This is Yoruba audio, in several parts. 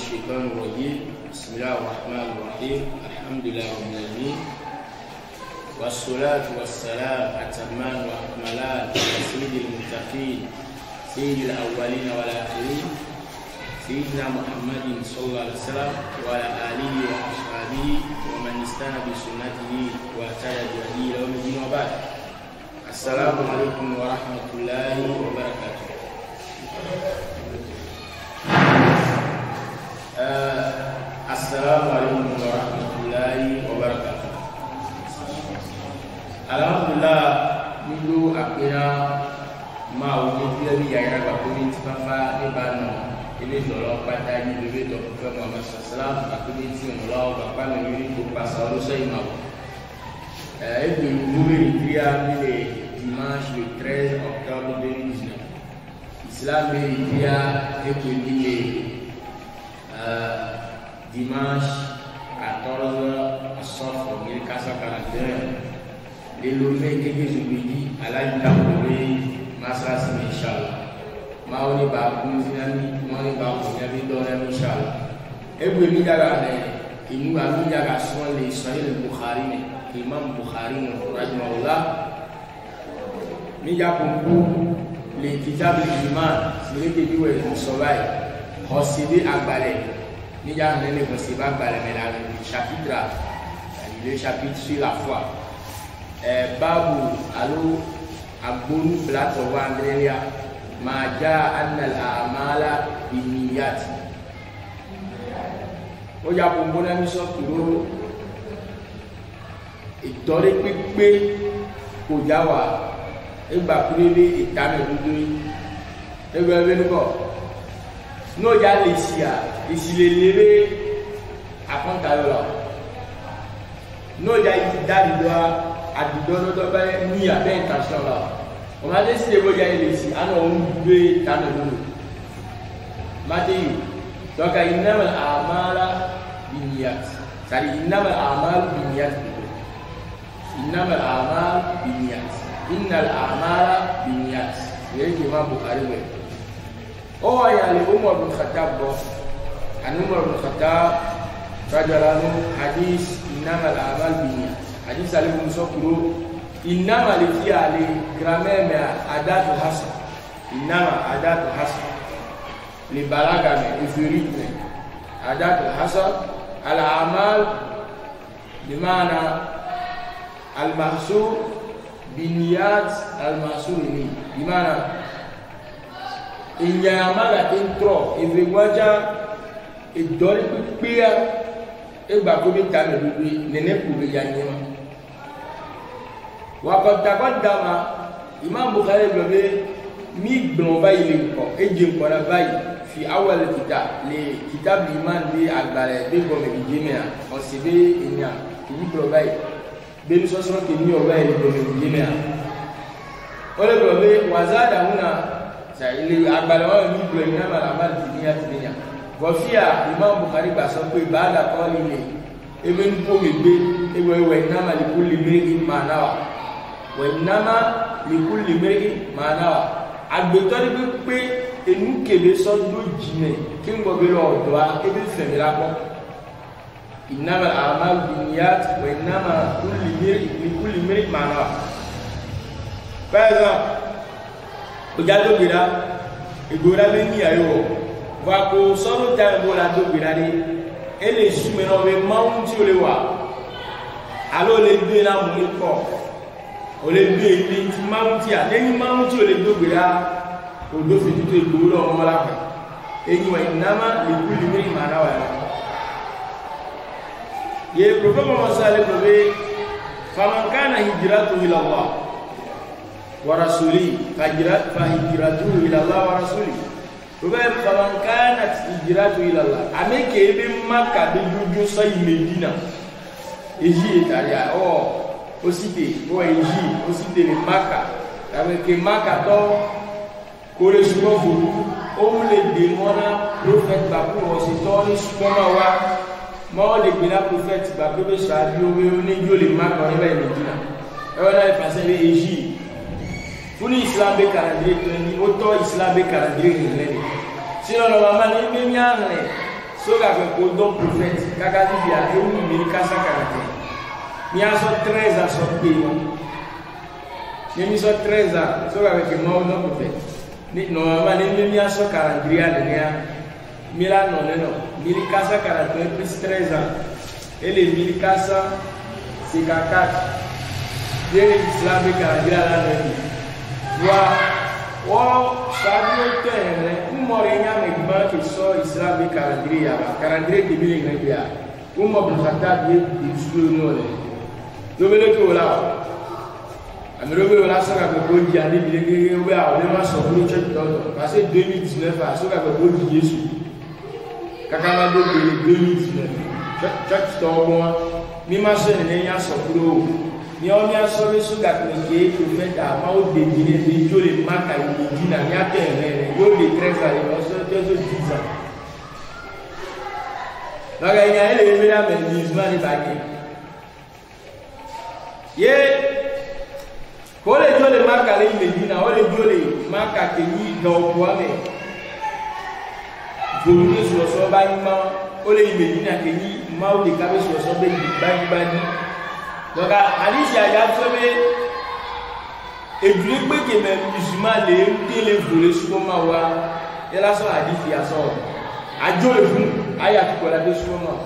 الشيطان الرجيم بسم الله الرحمن الرحيم الحمد لله رب العالمين والصلاة والسلام أتمان وأكملان على سيد المتقين سيد الأولين والآخرين سيدنا محمد صلى الله عليه وسلم وعلى آله وأصحابه ومن استنى بسنته واهتدى بهديه إلى يوم الدين وبعد. السلام عليكم ورحمة الله وبركاته. Assalamualaikum warahmatullahi wabarakatuh. Alhamdulillah minggu akhirnya mau jadi yang agak kuning siapa ni bano ini tolong pada ini lebih tu ke Muhammad Sallam aku ni si Allah bapa ni tu pasal saya mau. Itu dulu dia ni dimanche le 13 octobre 2019. Islam dia itu dia dimanche 14 Safar 1441 le lomé quelques jours à la Italie masra inshallah maoni ba kunzinani maoni ba kunyabi dona inshallah ebe mi daga ne inu ba mi daga son le Sahih al-Bukhari ne Imam Bukhari rahimahullah mi ja kumbu le kitab al-iman c'est que lui est sauvé hosidi agbale ni ja ne le hosidi agbale mais là le chapitre sur la foi babu alu abun plato wa andrelia ma jaa anna al-a'mala binniyat o ja ko bona mi so kuro ìtọ́rí pípé kò já wa ìgbà kúrẹ́lé ìtàmì dúdú ẹgbẹ́ nígbọ̀ ní ọjà lè ṣì à ìṣìléléré àkọ́ntàlọ́ ní ọjà ìdádìdọ́ àdìdọ́ bá ní abẹ́ ìtàṣọ́ lọ wọ́n máa dé sí ẹgbẹ́ lè ṣì àná òun gbé ìtàmì dúdú mátéyì tọ́ka innamal a'malu binniyat sàrí innamal a'malu binniyat innamal a'malu binniyat innal a'mala binniyat yake Imam Bukhari we o ya li Umar bin Khattab bo an Umar bin Khattab rajalanu hadis innamal a'malu binniyat hadis ali bin Sokuru innamal fi ali grammaire mais adatu hasan innama adatu hasan li balaga mais ifrit adatu hasan al a'mal bimana al-mahsur binniyat al-mahsur ini gimana inyamala intro evewaja idol pia egba ko bi ta me bi nene ku bi yanyema wa qad taqaddama Imam Bukhari blobe mi gbon bayi ko eje ko na bayi fi awal kitab iman bi agbare be ko me bi jemea o sibe inya ki blo bayi beni sosoro ke ni owa ile do ni me a ole bro be wazada huna sa ile agbala wa ni bro ina mala mal dunia dunia gofia Imam Bukhari ba so pe bada ko ile ebe ni po me be ewe ina mali kulli miri manawa wa inama li kulli miri manawa agbe to ni pe enu kebe so do jine ki ngbo be lo do a ebe fe mi la ko innamal a'malu binniyat wa innama likulli imrin ma nawa. Par exemple, ojado gbera egbora be ni ayo va ko solo ta bo la do gbera ni ele sume no be maun ti o le wa alo le gbe na mu ko o le gbe ile ti maun ti a lẹ́yìn maun ti o le do gbera o do fi ti egbo lo mo la pe eyin wa innama likulli imrin ma nawa ye prophet Muhammad sallallahu alaihi wasallam faman kana hijratuhu ila Allah wa rasuli fa hijratuhu ila Allah wa rasuli prophet faman kanat hijratuhu ila Allah ameke ebe Makka de juju sai Medina eji italia osite eji osite ni Makka ameke Makka to kore sumo furu o le de mona prophet babu o si to ni sumo wa mo de gbina prophet ba bebe sa bi o ni jo le ma ko ni ba Medina e wona e pase be eji funi Islam be calendrier to ni o to Islam be calendrier ni le sino no mama ni mi nya ne soga que kodon prophète kaka di ya e wu mi kasa karate mi aso 13 ans sorti mi so 13 ans soga que mo no prophète ni normalement ni mi aso calendrier de nia mila no mi kasa karate plus 13 ans et les mi kasa c'est 44 de l'islam calendrier la no oh, sabio terre, morinha me ba que só Islam e calendrier, calendrier de mil grande. Uma bukata de discurso no. Do velo que lá. A meu ver lá só que o dia de que eu a o mais só no chat todo. Passei 2019 a só que o dia Jesus. Kakama do 2019. Chat todo mi mais nem a só pro ni on a sauvé ce gars qui prophète à Mao de Guinée de Dieu les marques à Guinée n'a rien fait Dieu les 13 ans on se fait 10 ans donc il y a les événements mais musulmans les bagues ye quand les Dieu les marques à Guinée on les Dieu les marques à Guinée dans quoi mais volume sur son bâtiment on les Guinée à Guinée Mao de Cabé sur son bâtiment. Donc, Alice y a sauvé et puis que même musulman les volés sur le mawa et là son a dit qu'il y a son a Dieu le fou a y a tout la sur le mawa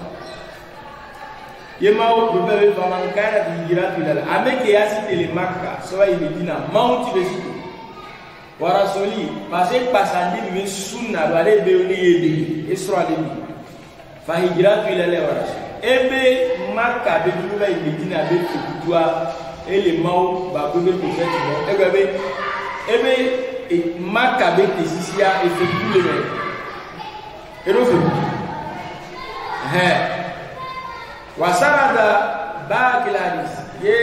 et mawa le père va manquer de dire qu'il a avec et cité les marques soit il dit na mount de site voilà soli parce que passandi mais sunna doit aller béni et soit les fa hijra qu'il a voilà ebe maka be dulu la imedina be kutua ele mau ba ko be prophète no ebe maka be tesisia e fe dulu le ero fe wasarada ba kiladis ye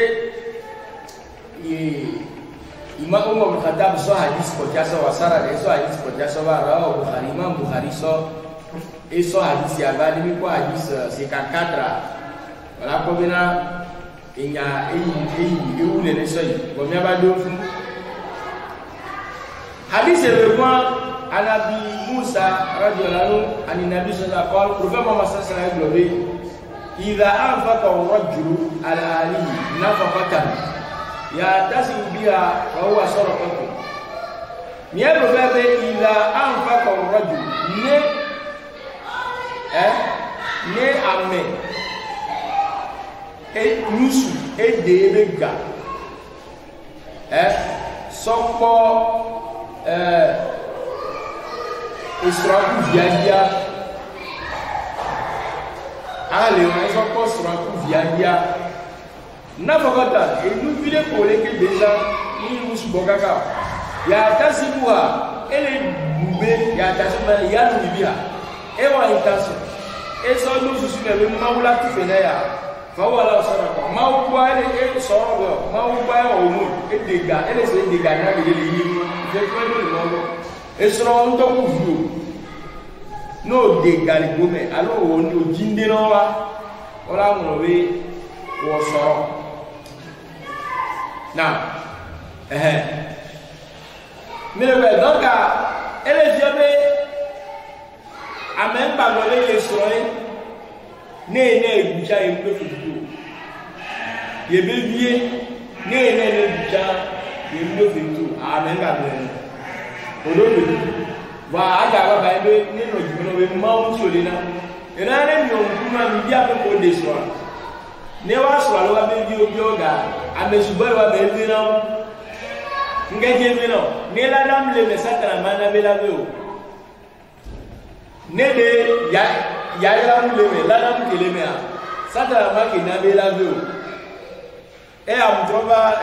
imam Umar Khattab so hadis ko jasa wasarada so hadis ko jasa wa rawi Bukhari Imam Bukhari so et so hadis ya ba ni ko hadis c'est 44 voilà ko bina inya e wu le so yi ko mi ba do fun hadis le point anabi Musa radhiyallahu anhu nabi sallallahu alaihi wasallam prophète Muhammad sallallahu alaihi wasallam idha anfaqa ar-rajulu ala alihi nafaqatan ya'tasibu biha wa huwa sadaqatun mi e prophète idha anfaqa ar-rajulu ne ame et nusu et debega sokpo israku viadia ale on sokpo israku viadia na fogata et nous vile kole ke déjà ni musu bokaka ya tasibua ele bube ya tasima ya nubia ewa intention eso nous sous le maula tu fena ya fa wala sara ko mau kwa ele e so ro mau kwa o mu e dega ele se dega na be le yi je ko le no eso on to ku vu no dega le gome alo o ni jinde no wa ora mo we wo so na mais donc ele jebe amen ba lo le soe ne buja e mdo fudu ye be bie ne buja e mdo fudu amen ba lo odo do wa aga ba ba be ne no jibno we ma ti ole na e na ne mi o kuma mi bia be ko de so ne wa so lo wa be bi obi oga amesubo wa be bi na ngeje bi no ne la dam le mesakara mana be la be o ne de ya la mule la dam keleme a sata ma ke na be la ve o e am trova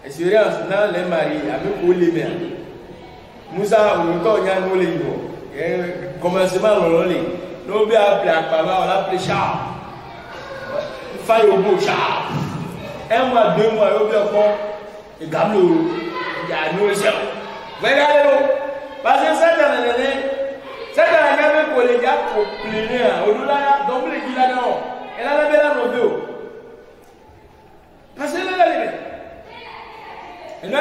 experience na le mari ami ko le me Musa o to nya no le yo commencement lo le no be a pla pa ba la pla sha fa yo bo sha un mois 2 mois yo be ko e gamlo ya no se vera lo parce que ça dans le c'est que la gamme pour les gars pour planer au-delà donc les gars là non elle a la belle robio parce que là et là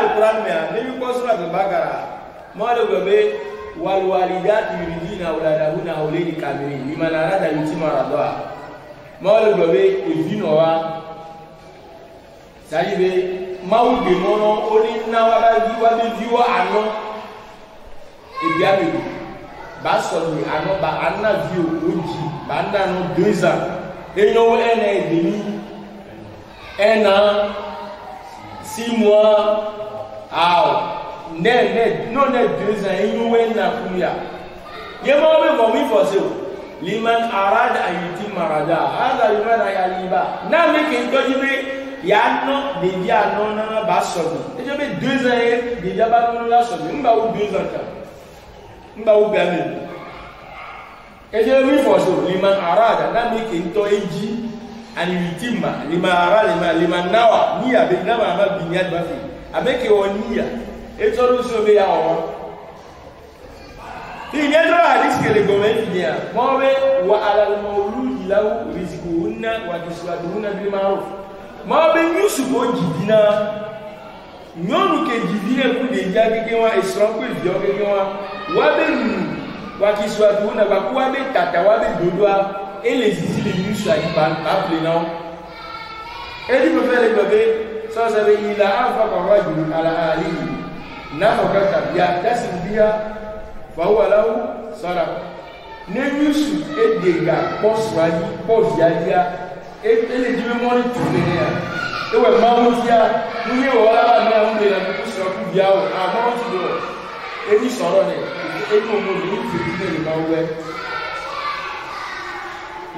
le Coran mais ne lui pose pas de bagara moi le bébé wal walidat yuridina awladahunna hawlaini kamilaini liman arada yutima radha mawle gobe evino wa salibe mawde mono oni na wa be viwo ano ebiabe ba so ni ano ba anna viwo oji ba nda no 2 ans enyo ene demi ena 6 mois ne 2 ans enyo ena kuya yema be mo mi for se liman arada ayiti marada hada liman ayaliba na me ke tojibe ya no de dia no na ba so bi e be 2 ans de dia ba no la so bi mba u 2 ans ka mba u ga me e je mi for se liman arada na me ke to eji ani witima liman arada liman nawa niya be na ma binya ba fi abeke woniya e to ru so be ya o il y a d'autres hadiths que les gomènes disent Mauvais wa alal mawludi lahu rizquhunna wa kiswatuhunna bil ma'ruf. Mauvais nous suppose dina nyonu ke dina ku de ja ke wa islam ku de ke wa be wa kiswatuhunna ba ku wa be tata wa be dodoa et les ici les nous soit pas plein. Et il peut faire les bébés ça ça veut il a afa ka rajul ala alihi na ka ya tasbiya Fawa lahu sara ne yusu e dega poswali povialia e ele diwe moni tumeya e we mawutia ni o ala na mbe na ku so ku biawo a mawuti do e ni soro ne e ko mo ni fi ni mawe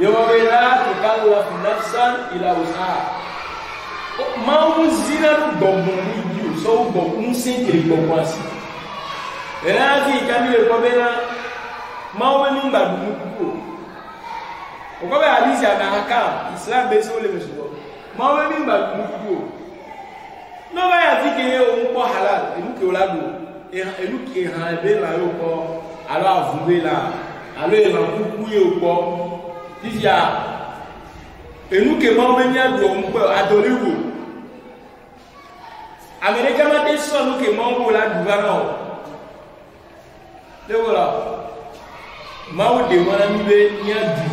yo be la tukallaf nafsan ila usaha mawuzina do bombon ni so bo unsin ke bombasi Enazi kamile kwa bena mawe mimba dunuko okobe hadisi ya mahakam Islam bese ole mesubo mawe mimba dunuko no ba ya fike ye o nko halal enuke olado enuke han be la yo ko alo avube la alo e ma kuku ye ko tisia enuke mawe nya do nko adoriwo America ma te so nuke mawe la duvana Dewola mawde wana mibe nyadi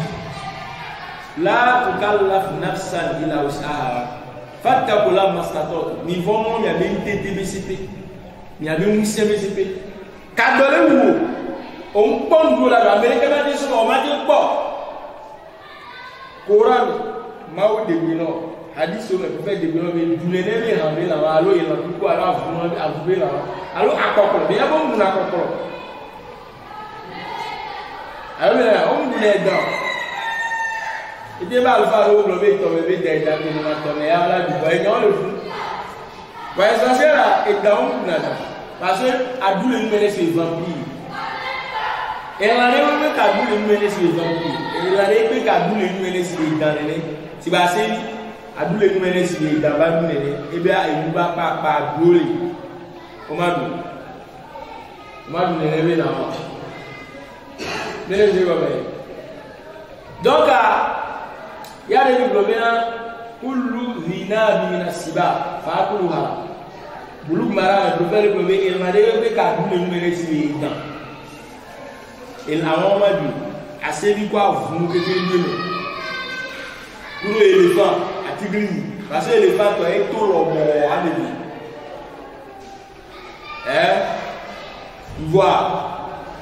la tukallaf nafsan ila usaha fatakula mastatot ni vomo ya bente TBCP ni abi MCBCP kadole wo on pondo la America na deso o ma de po Quran mawde wino hadith o me fe de wino be dunene le hambe la alo ye la ku ala fu abu la alo akokoro be ya bo mu na akokoro Allora, on dit les dents. Il dit, bah, le pharaon, le bébé, ton bébé, t'es déjà venu maintenant, mais là, du coup, il y a le fou. Ouais, ça, c'est là, et dans le nada. Parce que, à d'où le numéro, c'est vampire. Et la réunion, qu'à d'où le numéro, c'est vampire. Et la réunion, qu'à d'où le numéro, c'est dans le nez. C'est pas assez, à d'où le numéro, c'est dans le nez. Et bien, il ne va pas brûler. Comment dit? Comment dit, le nez, là, donc il y a des problèmes kullu zina min asiba fa kulluha bulug mara do fere ko be il ma de be ka du le numere si dan il a vraiment dit assez bi quoi vous que de pour l'éléphant à tigri parce que l'éléphant to est tout robo abebi voir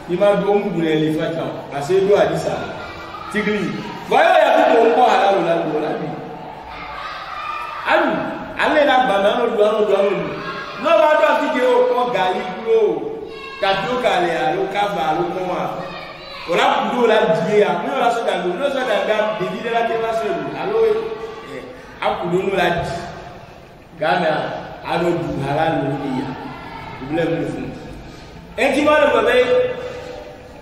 il m'a dit on voulait l'éléphant parce que do a dit ça tigri voyons ya ko ko halalo la do la bi alu ale la banana do no ba do fi ke o ko gali bro ka do kale alo ka ba lo ko wa ora kudo la die a mi ora so da no so da ga de di la ke ba so alo akudo no la di gana alo du halalo ni ya problem ni fun enti ma lo be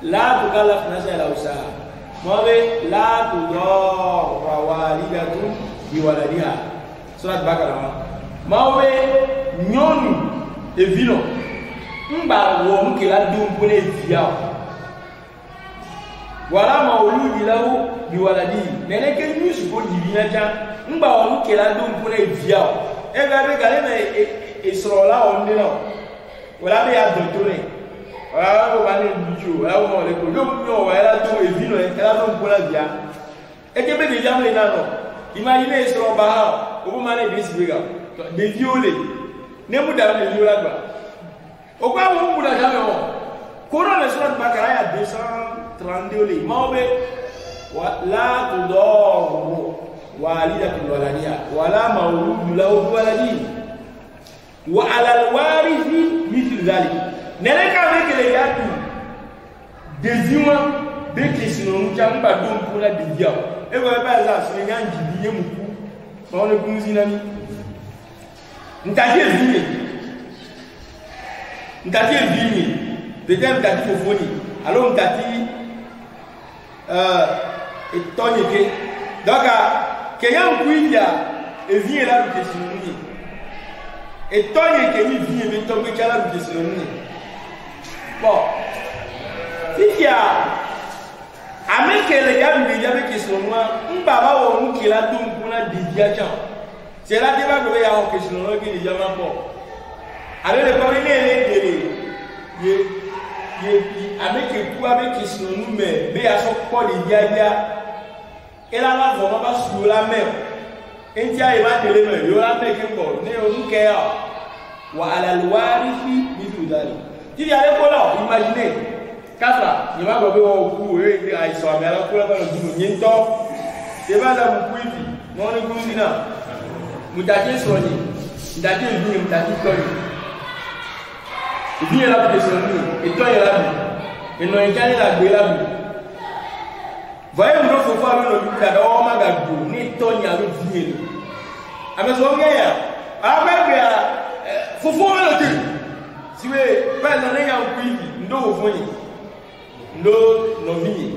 la tukallaf nafsan illa wusaha mabe la tudara walidatun bi waladiha surat Baqarah mabe nyonu e vino mba wo nke la dum pone via wala mauludi lahu bi waladi nene ke nyusu ko divina ja mba wo nke la dum pone via e ga be gale na isrola on dino wala be ya doctrine voilà on va aller bijo là on le ko yo wa ela to evino ela to mpola bia e ke be de jam le na no imagine so ba ha o bo mane bi sibega de viole ne mu da le viola gba o kwa wo mu da jam o Quran le surat Bakara ya 232 le maobe la tudaru walidatun waladiha wala mawlud lahu waladi wa ala alwarithi mithl dhalik nele ka mekele yatu deziwa beke sino mchamba dum pula didia e go ba za so nyanji biye muku ma one kunzi nani ntaje vini peut-être ngati fofoni alors ngati etonyeke donc keyan kuinja evie la bukesini etonyeke ni vie me tombe kala bukesini bon fikia amekele ya bibi ya bukesini mbaba wo mukila dunkuna didia cha c'est là débat que ya o kesini ki ni jama po ale le ko ni ele ye avec pour avec qui sont nous mais à son corps de diadia et là là vraiment pas sur la mer et tiens il va te le mettre il va mettre que bon ne on care wa ala alwarithi bidudali tu y aller pour là imaginez kasa il va gobe au cou et il soit mais là pour là dans du nyento c'est pas là vous pouvez non ne kumina mutaje soni ndaje ni mutaje koni il y a la question et toi il y a la vie et nous incarner la gueule la vie voyez nous faut voir le cadre au magago ni tonya le vie avec son gars avec faut voir le truc si vous pas dans les gens qui ndo voni ndo no vie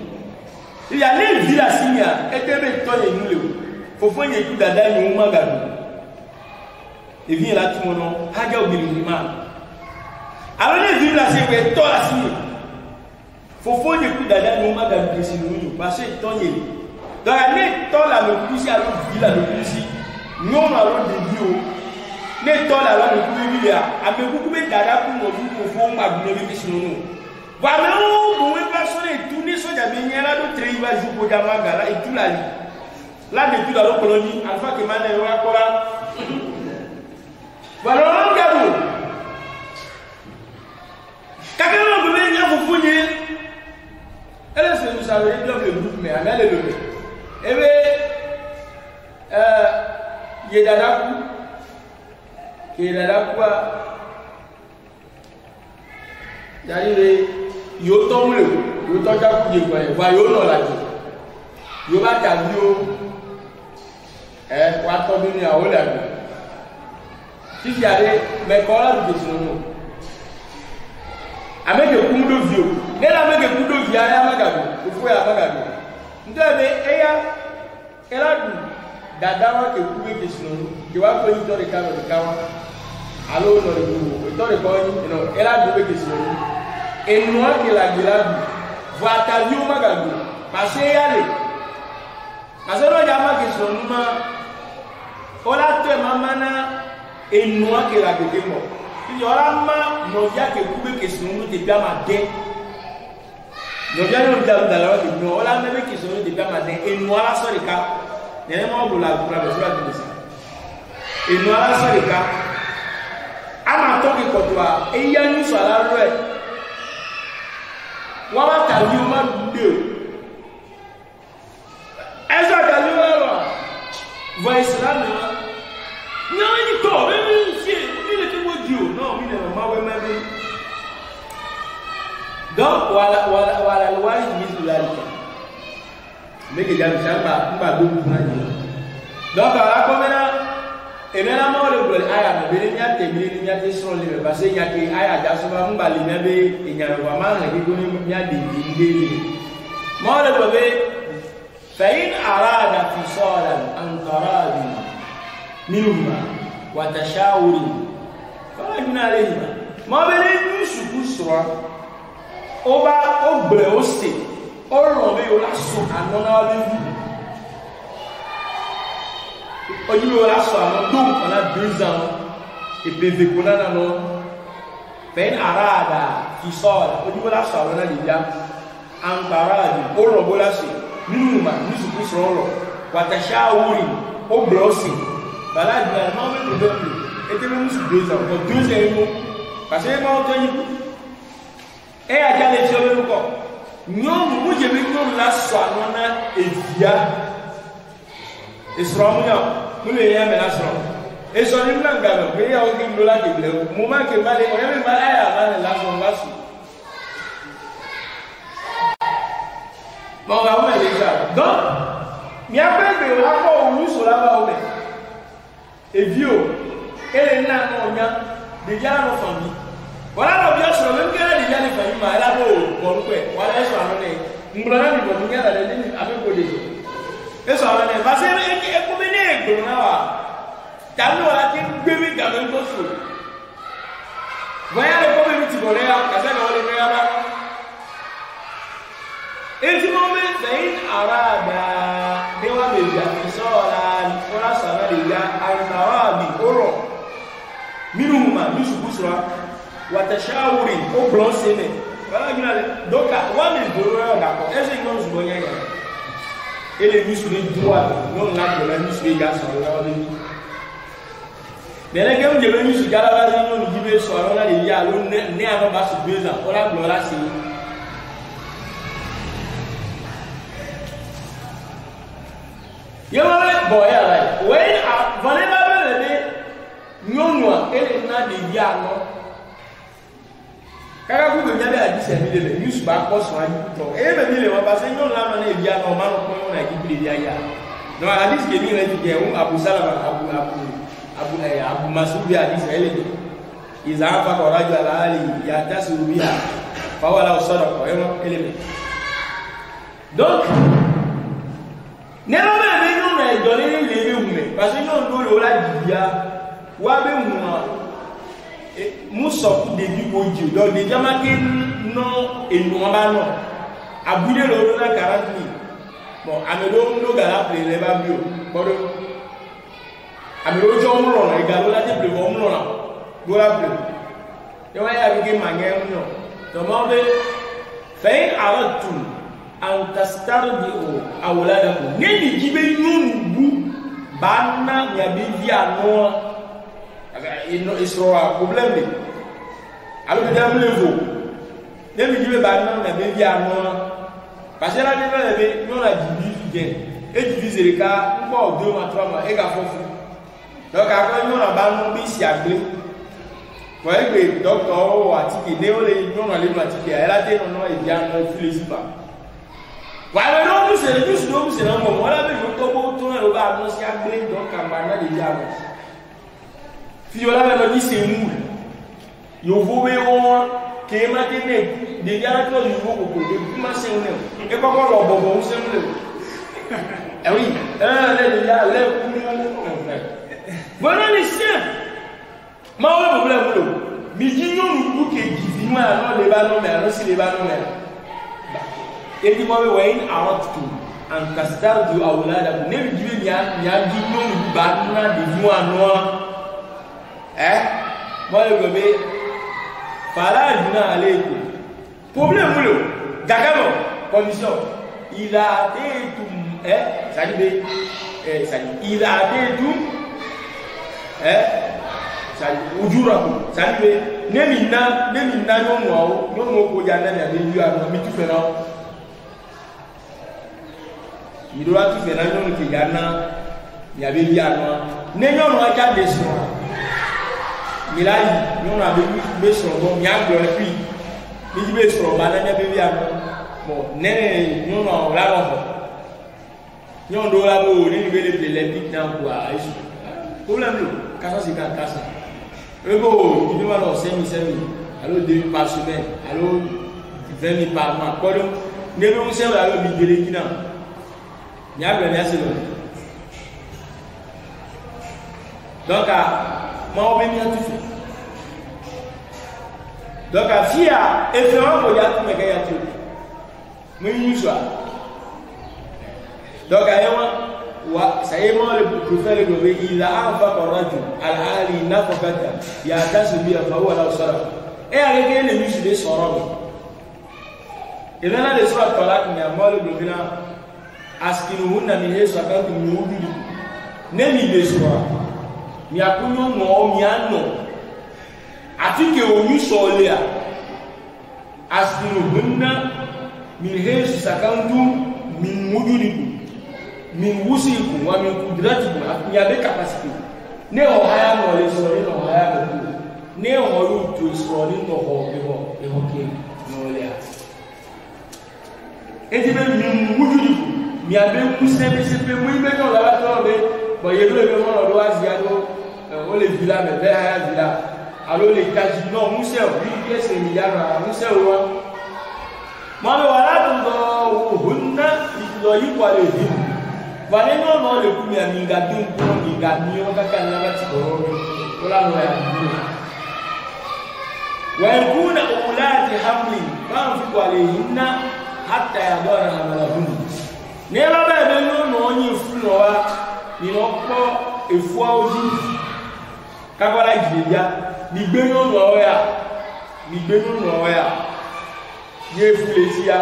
il y a les villes à signer et que be tonya nous le faut voir les coups dada ni au magago et vient là tout mon nom haja obilima. Alors les villes là c'est que toi la signe. Faut faire des coups d'adam nous m'a gagné sur nous parce que ton yé. Dans les temps là le plus à l'autre ville là le plus nous on a l'autre de Dieu. Les temps là le plus là avec beaucoup de dada pour nous faut m'a gagné sur nous. Voilà on ne pas sonner tourner sur la manière là de très va jouer pour Damaga là et tout la vie. Là depuis dans la colonie alpha que maintenant on a quoi. Voilà on regarde. Quelqu'un va venir vous fouiller. Elle est vous savez, il le groupe, mais elle est le. Eh bien, il y a d'Adakou. Il y a d'Adakou. Il y a des. Il y a autant de. Il y a autant d'Adakou. Il y a autant d'Adakou. Il y a autant d'Adakou. Il y a autant d'Adakou. Si il y a des. Mais quand là, vous êtes sur nous. Avec des coups de vieux, elle avec des coups de vieux, elle a magado, il faut la magado. Nous avons elle a dit, d'Adama que vous pouvez questionner, tu vas prendre dans les caméras de Kawa, alors dans le bureau, dans le coin, elle a dit questionner. Et moi qui la gueule, va ta vie au magado, parce qu'elle est. Parce que nous avons questionné, on a tout maman et moi qui la gueule. Il y aura ma novia que vous pouvez questionner depuis à ma dé. Novia nous dit dans la rue, nous on a même questionné depuis à ma dé. Et nous allons sur les cas. Nous allons pour la sur la dimension. Et nous allons sur les cas. À ma tour de côtoir, et il y a nous sur la rue. Voilà ta vie au mal deux. Est-ce que ta vie au mal? Voyez cela maintenant. Non, il est quoi? Même ici. Non, il est pas même. Donc, voilà, le roi est mis sur la liste. Mais que j'ai pas de donc, à la commune, et maintenant, le bleu, il y a des gens qui sont parce qu'il y a des gens qui il y a vraiment des idées. Moi, le bleu, فإن أراد فصالا عن تراض منهما وتشاور فلا جناح عليهما ما بين يوسف on va au bleuster on l'envoie au lasso à mon avis on dit au lasso à mon donc on a 2 ans et puis qu'on a dans nos peine arada fisola odibola so na libya amparadi orobola se numa nisu kusoro watashawuri oblosi baladi na no me dodo eteme musu doza ko doza imo parce que ma otoyi e aja le jole ko nyom mu je me nyom la so anona evia esromunya mu le ya me la so eso ni nanga no pe ya o ki lola ke ble mo ma ke male o ya me mala ya ba la so ngasu mo ba mo le ja donc mi apebe o ko o so la ba o me evio ele na no nya de ja no fami wala no bia so me ngere de ja ni fami ma la bo ko ko wala so anu ne ngbona ni bo ngere de ni abe ko de eso anu ne ba se e ko me ne gbo na wa tanu wala ti gbe mi ga me ko so waya le ko me ti bo le ya ka se na wole me ya ba enti mo me fein arada de wa me ja so la sana de ya al-arabi oro minuma nisubusra watashawuri o blonsene wala gina doka wa me doro ga ko ese no zubo nya ya ele nisu ni droit non na de la nisu ga so la wala ni nele ke unje be nisu gala la ni no gibe so la de ya lo ne ano ba su beza ora gloria si yewale boya la when whenever be nyonwa ele na de ya no kaka ku be nyabe adise mi le news ba ko so ani to e be mi le wa ba se nyon la ma na e ya no ma no ko na ki bi ya ya no hadis ke ni le ti ke Abu Salama Abu Mas'ud hadis ele iza fa ko rajul ali ya tasu biha fa wala sadaqa ele donc nero be be nyon na do le be hume parce que nyon do le la dia wa be huma muso de bi boji do de jama ke no enu ba no abude lo na 40,000 bon amelo ndo gala ple le ba bio bodo amelo jo mu lo na igalo la te ple bo mu lo na do la ple de wa ya bi ke manye mu no to mo be fa aradtum an tastardiu awladakum neni jibe nyunu bu banna ya bi via no ino isroa problème alo de dam levo nemi jibe banna na be via no parce que la de be no la divise bien et diviser ka mbo 2 ma 3 ma e ga fofu donc a ko no na ba no bi si agbe ko e gbe docteur o ati ke ne o le no na le ma ti ke ela te no e dia no filesi ba wala no bu se na mo wala be no to bo to na lo ba no si agbe donc amba na de dia no fi wala be no di se mu yo vo be won ke ma de ne de dia to yo vo ko de ma se ne e ko ko lo bo bo se mu le eh oui le dia le ku voilà les chiens ma wala problème lo mi ji no lu ke givi ma no le ba no me no si le ba no me edi mo we wain aradtu an tastardu awladakum ne bi jibe ya ji no ba na de mu ano mo le go be fala dina alaykum problème lo dakalo condition ila atetum ça dit ça dit ila atetum ça dit ujurakum ça dit ne minna no mo ko jana na de yu ano mi tu fe na idola tu fe na no ki jana ya be bi ano ne nyo no aja de so milai nyo na be so bo nya gbo e pi ni be so ba na be bi ano mo ne nyo no la lo nyo do la bo ni be le olympique na kwa isu problème lo kasa si kan kasa ego ni wa lo semi allo 2 par semaine allo 20,000 par mois ko do ne be se wa lo bi gele kina nya gbo ni ase lo donc ma o be ni atu donc fia e fe wa ko ya tu me ga ya tu mo yi so donc ayewa wa sayema le professeur le gobe ila anfa rajul al ali nafaqata ya tasbiya fa huwa la sara et avec les musiciens de Sorom. Et là, les soirs, tu as dit, moi, le blogina, à ce qu'il nous a mis sur la carte, nous oublions. N'est-ce pas les soirs? Mi a connu non, mi a non. A tu que au mieux sur l'air, à ce qu'il nous a mis sur sa carte, mi oublions. Mi wusi ku wa mi kudrati ku mi abe capacity ne o haya no le so ni no haya no ne o ru to so ni no ho e ho ke no le a e ti be mi wujudi ku mi abe ku se be mu ibe no la to be bo ye lo be mo lo azia do o le villa me be haya villa alo le kaji no mu se o bi ke se mi ya ra mu se o ma lo wala do hunna lo yi kwa le hi Valeu não le kumi amiga de amiga mio kakana batiko wala no ya wa yakuna ulati hamli ma fi alayhinna hatta yadara hamalahun ne ba ba be no nyi funo wa ni no po efu oji kakola jiya ni gbe no ya ye fulesia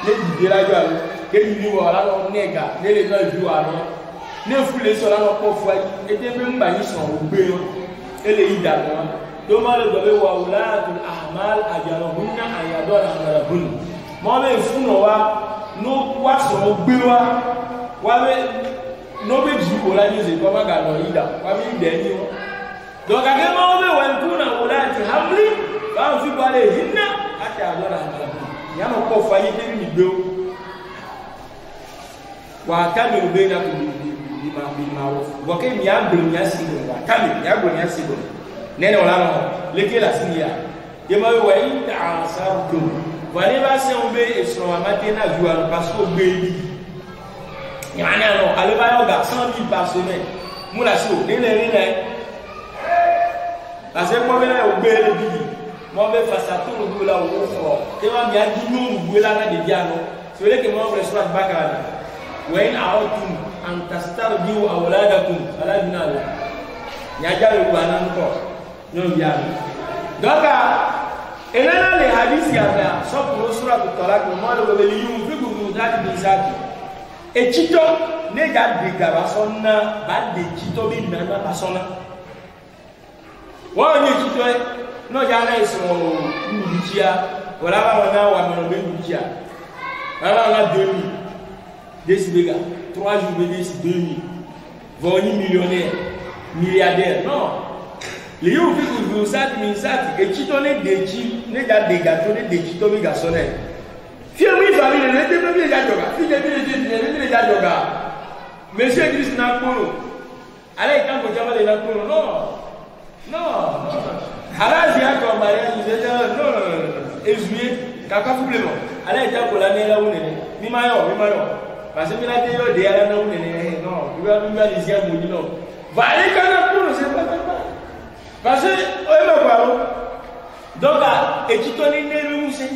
ye jidera jo alo ke ni wo la no nega ne le no ju aro ne fule so la no po fu ayi e te be mba yi so ogbe no ele ida no do ma le do be wa ulatul ahmal ajalahunna ayadona amalahun mo be funo wa no wa so ogbe wa be no be ji ko la ni se ko ma ga no ida wa mi de ni o do ka ke mo be wa kuna ulati hamli ba fi ba le hinna ata adona amalahun ya no po fu ayi te ni gbe o wa kami ubena kumimaro wake miagro nyasigo wa kami miagro nyasigo nene wala no leke la sinia yema wa inta asartum wale ba se umbe esro amate na juwa parce que bebi yana no ale ba yo ga 100,000 par semaine mula so nene parce que moi là au bel bi moi be face à tout le la au fro te wa mi adi no buela na de diano so le que moi restaurant bakara وإن أردتم أن تسترضعوا أولادكم فلا جناح عليكم نجعل بنانكم نوم يامي دوكا إلنا الحديث يا سورة سورة الطلاق ما لو بليوم في ذات بذات echito nega diga basonna ba de chito bi nana basonna wa ni chito no jana iso nduchia wala wana wa meno nduchia wala na 2000 des bega 3 jours de 2000 voni millionnaire milliardaire non les yo fi ku ça mi ça et chito ne deji ne ga de gato ne de chito mi ga sonne fi mi famille ne te be ja joga fi je bi ne ja joga monsieur Christ na kono ale kan ko jama le na kono non halazi yako mariage je non ezuye kaka problème ale ja ko la ne la wonene mi mayo parce que la télé de ala non non tu vas nous aller dire mon non va aller quand pour c'est pas parce que on va voir donc et qui toni ne musse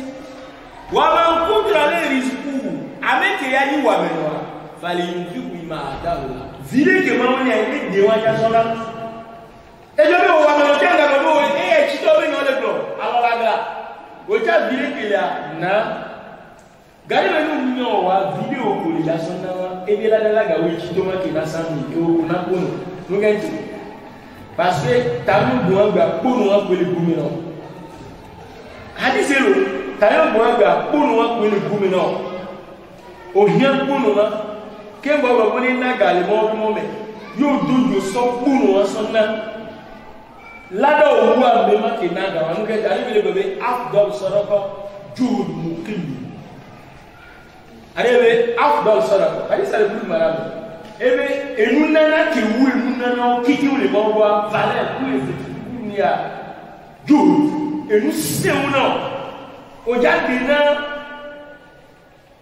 wa man contre les risques avec ya yi wa menwa fallait une vie qui m'a dawo vile que maman est de wa ya sona et je vais wa man tanga ko et qui toni no le plan alors là o ta vile que là na gari na no nyo wa video ko la sonna wa e be la ga we chito ma ke na sami o na kono no ganti parce que tamu bo gba kono wa ko le gumi no hadise lo tayo bo gba kono wa ko le gumi no o hia kono na ke bo bo ni na gali mo me yo do yo so kono wa sonna lada o wa me ma ke na ga wa no ke dari le bebe afdal saraka jud muqim arebe afdal sadaqa hadis al bul maram ebe enunana ke wu enunana kiki ule bowa valeur ku dunia jud enu seuna o jade na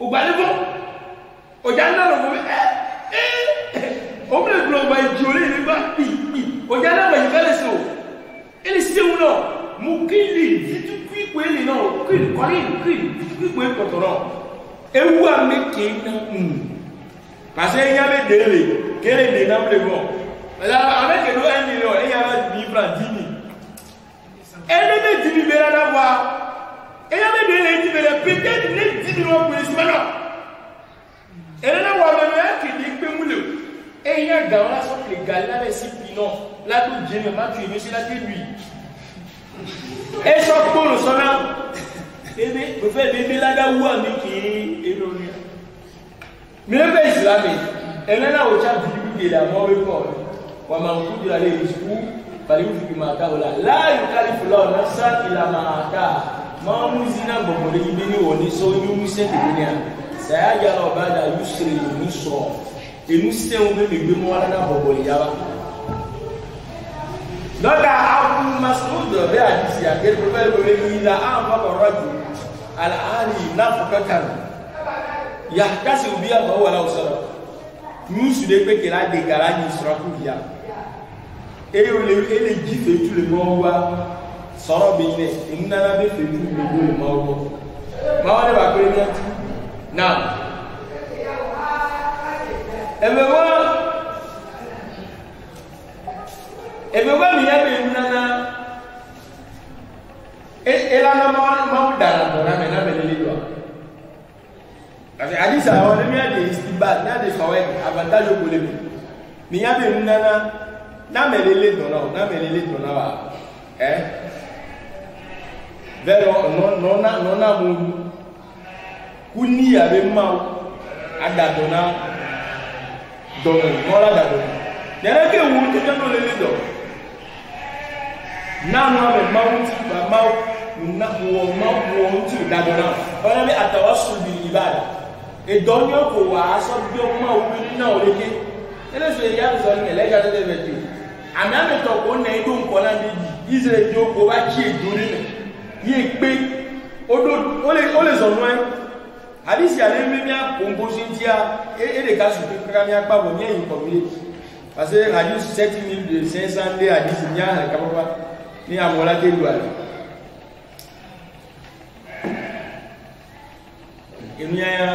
o balebo o jana lo o ble global jole ni ba pi o jana ba yale so ele seuna mukili fitu kwi kweli no kwi kwi kotoro ewu ameke na parce que ya be dele kele de na ble bon là avec no 1 million et ya ba bi fra 10 000 Elle ne dit pas d'avoir. Elle a dit peut-être ne dit pas pour les semaines. Elle n'a pas dit que des moulins. Et il y a dans la sorte les gars là, les sipinon. Là, tout Dieu me m'a tué, mais c'est la lui. Et ça pour le sonat. Et bien, vous faites des belagas ou un qui est éloigné. Mais le père islamique, elle a au chat du la mort de corps. On m'a dit d'aller jusqu'où fallait vous faire ma là. Là, il calife là, on a ça qui la maraka. Mamuzina bobo de ibini oni so ni musen de bini. Ça y a là bas da yusri ni so. Et nous sommes même de moi là bobo yaba. Donc Abu Mas'ud be hadisi ya quel problème il a encore rajul al-ali nafaqatan yahtasi biya fa wala usara. Nous sur des que la décalage sera pour via. Et les gifs et tout le monde sera bien. Et nous n'avons pas fait tout le monde. Maman ne va pas venir. Non. Et me voir, il y a une nana. Et la maman m'a dit mais les doigts. Parce que ça, on a mis des stibats, il y a des fawaids, avantages au polémique. Mais il y a une nana. Na melele dona vers non mu kuni ya be ma ada dona mola da dona nere ke wu to no lele do na no me mawuti ba maw na wo ti da dona ona me atawassul bil ibada e donyo ko wa so bi o ma wu na o leke ele so ya zo ni ele ga de be àmì àmì tọ̀kọ̀ ọ̀nà ìdó nǹkan náà méjì Israel di oko bá kí èdò nílẹ̀ yìí pé ó lè sọ̀nù ẹ́ àdísì àlẹ́ mímí àpòǹbó sí tí a èdè ká sùn kíkà ní apábọ̀ ní ẹ̀yìn kọ̀wé parce que àdísì 7,500 lé àdísì ní àhàn kápápá ní àmọ́lá tẹ́lú àlẹ́ èmi àyà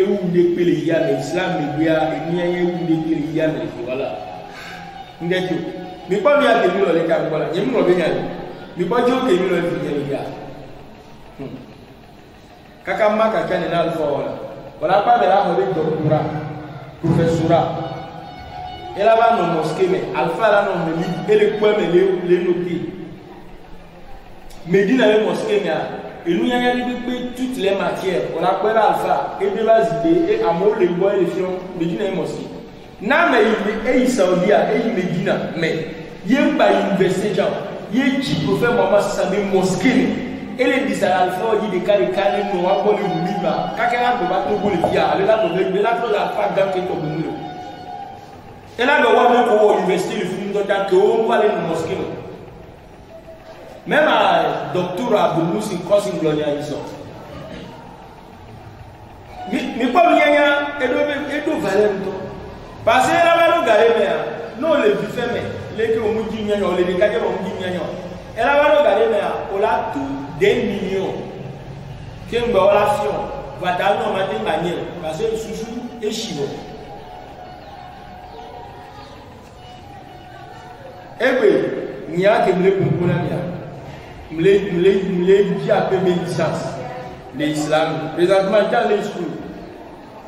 ewu de pèlè yíyá mẹ́ Islam gbé a èmi àyà ewu de pèlè yíyá mẹ́ ìfowálà ndeto mi pa mi ake mi lo le ka mi bola yemi lo be nya mi pa jo ke mi lo fi nya ya kaka maka kane na alfa wala pa be la ho le doctora professora ela ba no mosquée mais alfa la no me li ele kwa me le nopi medina le mosquée mais enu nya li pe toutes les matières wala pa alfa e be ba zide e amo le boy le fion medina le mosquée na me yi Saudi a yi Medina me ye ba université jam ye qui prophète Mohammed sabe mosquée ele disala alfa di de kare kare no wa ko le liba kakera do ba to go le dia ale la do be la to la fa dan ke to bu mu ela do wa mo ko université le fun do ta ke o pa le mosquée même à docteur Abdul Musin Kosim Gloria iso mi pa mi nya edo valeur to parce que là bas garé mais non le bi fait mais les que on dit nyanyo les décadés on dit nyanyo et là bas garé mais on a tout des millions qui ont relation va dans nos matin manière parce que sous et chivo et oui nya que me pour na me dit à peu mes licences l'islam présentement dans les schools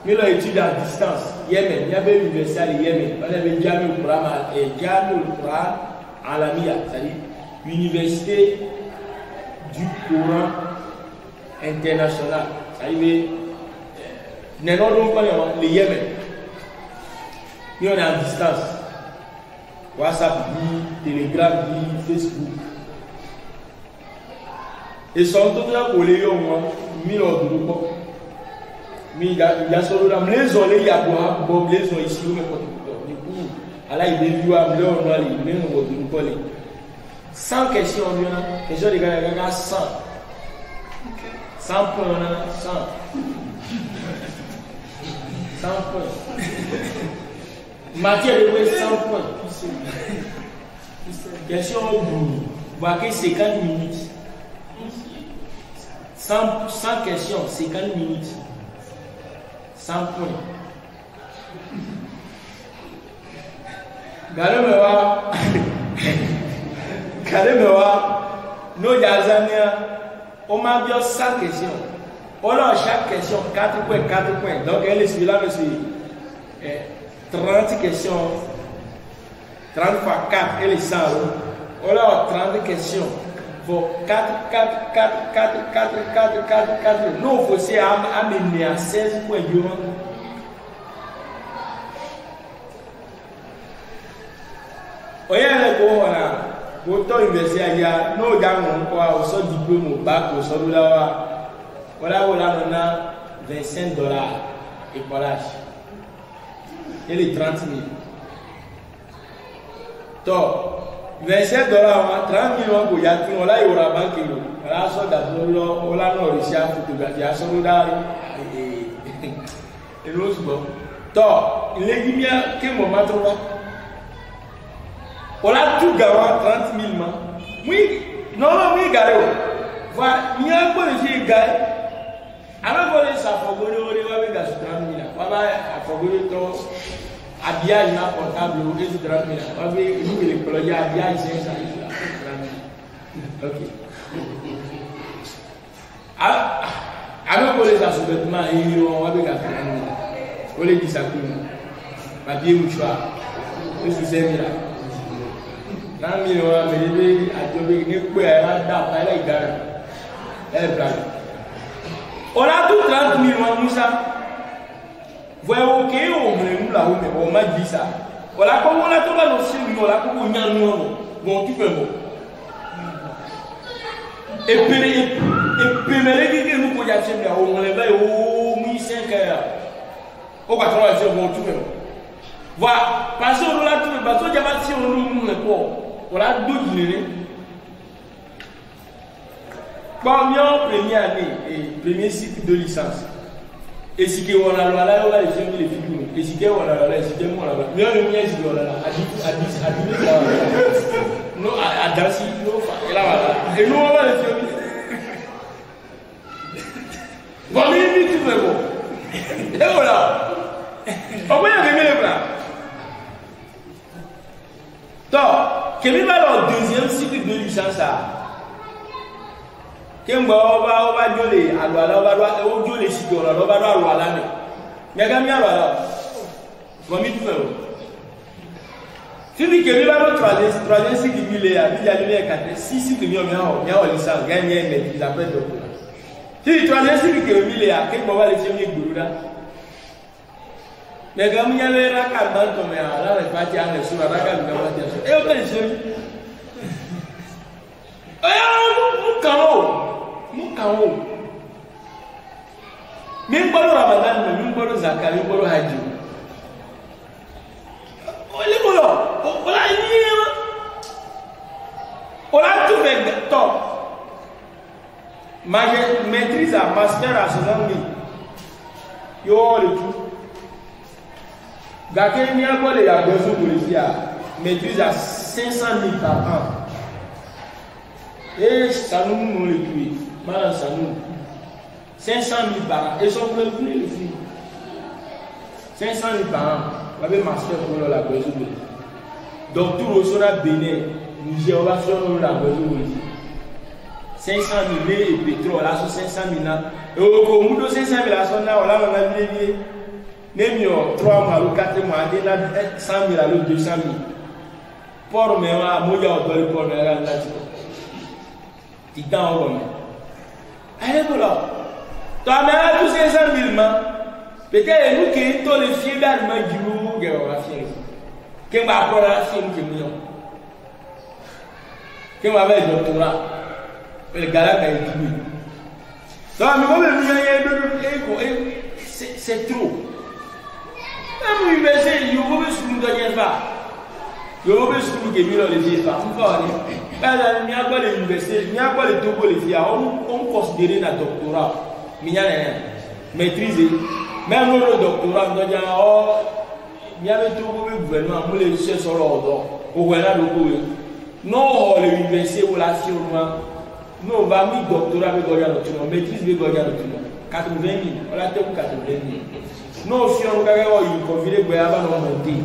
mais là étude à distance Yémen il y avait l'université de Yémen on avait Jamiul Quran Alamiya c'est-à-dire l'université du Coran international c'est-à-dire non donc le Yémen mais on est à distance WhatsApp Telegram Facebook et sont tous là pour les gens 1000 euros mais il y a solo là les olé ya bo les on ici mais pour du coup ala il est vu à bleu on va les même on va nous coller sans question on vient les gens les gars 100 points 100 points matière de 100 points question on va que 50 minutes 100 questions 50 minutes 100 points. Gare mewa nos Yazania, on m'a bien 100 questions. On a chaque question 4 points, 4 points. Donc elle est celui-là, monsieur. 30 questions. 30 fois 4, elle est 100 euros. On a 30 questions. Pour 4. Nous, il faut essayer amener à 16 points durant. Autant université à nos gars on sort diplôme au bac au sort là voilà on a $25 et voilà et les 30 000 donc $25 30 000 on a tout là il y aura banque là sort d'abord on a non réussi à photographier à sort là et l'autre bon donc il est bien quel moment tu vois. On a tout gagné 30 000 man. Oui, non, oui, gagné. Voilà, il y a un peu de gens gagné. Alors, on ça faut que on va gagner 30 000. On va faire ton habillage portable ou 30 000. On va nous les colonies habillage 500 000. Ok. Alors, on les a sous-vêtements et on va gagner 30 000. On les dit ça tout le monde. Papier mouchoir. On se sert là. On a tout 30 000 Moussa. Voyez, ok, on m'a dit ça. Voilà, comme on a tout la notion, on a tout le monde. Bon, tout le monde. Et puis, nous pouvons dire que on est là, au 1500 heures. On va travailler, bon, tout le monde. Voilà, parce qu'on a tout le bateau, il y a pas si on nous répond. On a 12 minutes. Combien première année et premier cycle de licence? Et si on a là, on a les filles. Et si on a là, et si on a là. Mais on a mis on a là. Non, à Dancy, et là, voilà. Et nous, on va les filles. Bon, mais il dit tout le monde. Et voilà. On va y arriver là. Donc, quel va le deuxième cycle de licence à quel va gueuler à l'eau, on va les cycles, on va l'eau là. Mais quand il y a là, on va tout faire. Si vous avez le troisième cycle, il y a 6 cycles, il y a une licence, il y a une maîtrise après le doctorat. Si le troisième cycle, il y a quel va les films là. Mais comme il y avait un cadre comme là, les parties en dessous, la cadre de la voiture. Et on peut les jeunes. Nous canons. Même pas le Ramadan, même pas le Zakari, même pas le Hadji. On a tout fait. Top. Maîtrise à master à 60 000. Yo, le tout. Gake n'y a pas de la besoin de maîtrise à 500 000 par an. Et ça nous le tuer. Madame Sanou. 500 000 par an. Et son plein les filles. 500 000 par an. Vous avez master pour la besoin de. Donc tout le sera bénin. Nous avons la besoin de. 500 000 et pétrole. Là, sur 500 000 ans. Et au bout de 500 000 là, on a vu. Même 3 mois ou 4 mois, il y a 100 000 à l'autre 200 000. Pour moi, je suis en train de faire un peu de temps. Allez, voilà. Tu as tous 500 000 mains. Peut-être que nous qui sommes les filles d'Allemagne du monde, qui va faire. Qui va apprendre la fille qui est mignonne. Qui va faire le doctorat. Le gars qui est dit. Donc, c'est trop. Même l'université, il y a un school de Geneva. Il y a un school qui est mis dans les filles. Il n'y a pas l'université, il n'y a pas le topo les filles. On considère un doctorat. Mais il y a rien. Maîtriser. Même le doctorat, il y a un topo le gouvernement, pour les chercher sur l'ordre. Au gouvernement, non, l'université ou la science, non, on va mettre doctorat avec Goya Doctorat, maîtrise avec Goya Doctorat. 80 000, on l'a fait pour 80 000. Non, si on regarde, il faut virer pour avoir nos montées.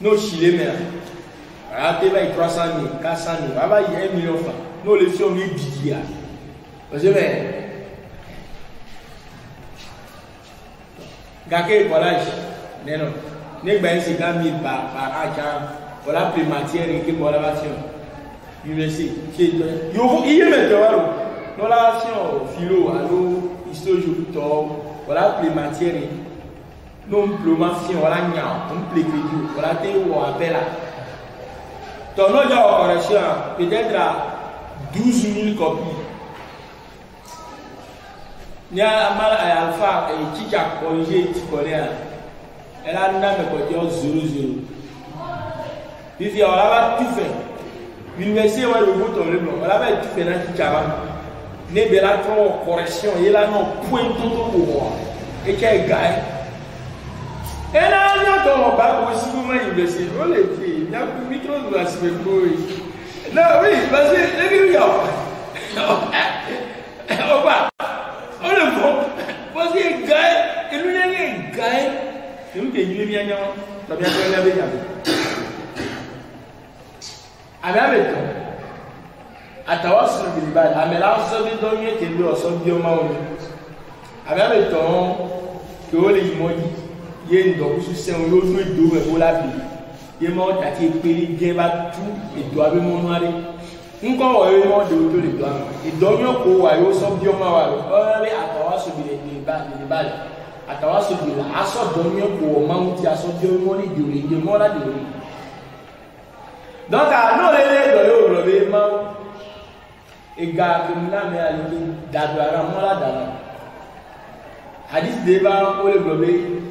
Non, Chili, mais Arrêtez là 300 000, 400 000, va y 1 million francs. Nous les filles on est Didier. Vous savez, Gake voilà, non, n'est pas 50 000 par an, voilà plus matière et que voilà la université. Il y a maintenant, dans la philo, allo, histoire, voilà plus matière. Non, plus matière, voilà, on plus vidéo, voilà, t'es où on appelle là. Ton nom de peut-être à 12 000 copies. Il y a un alpha et qui a corrigé, tu connais. Elle a un nom 00. Puis on a tout fait. L'université va le bout ton livre. On a tout fait dans qui a né de la correction. Il a non point tout pour moi. Et qui est gars. Et là, il y a ton bac aussi pour l'université. On les fait. Il y a un micro de la semaine. Non, oui, parce que les gars, on va. On le voit. Parce que les gars, et nous, il y a un gars. Et nous, il y a un gars. Ça vient de la vie. Avec toi. Atawasu bilibali. Amela sobi donye kebe osobi omaoni. Avec toi, que les imodi. Yé ndo kusu on yo no do e bola bi yé mo ta ki peri gen ba tu e do abi mo no ari nko wo yo mo de o to le do am e do nyo ko wa yo so bi o ma wa lo o be atawasu bilibali atawasu bilibali aso do nyo ko ma un ti aso bi o mo ni de mo la de o donc a no le do yo lo be ma e ga ke na me ali da do ara mo la da hadith de ba o le globe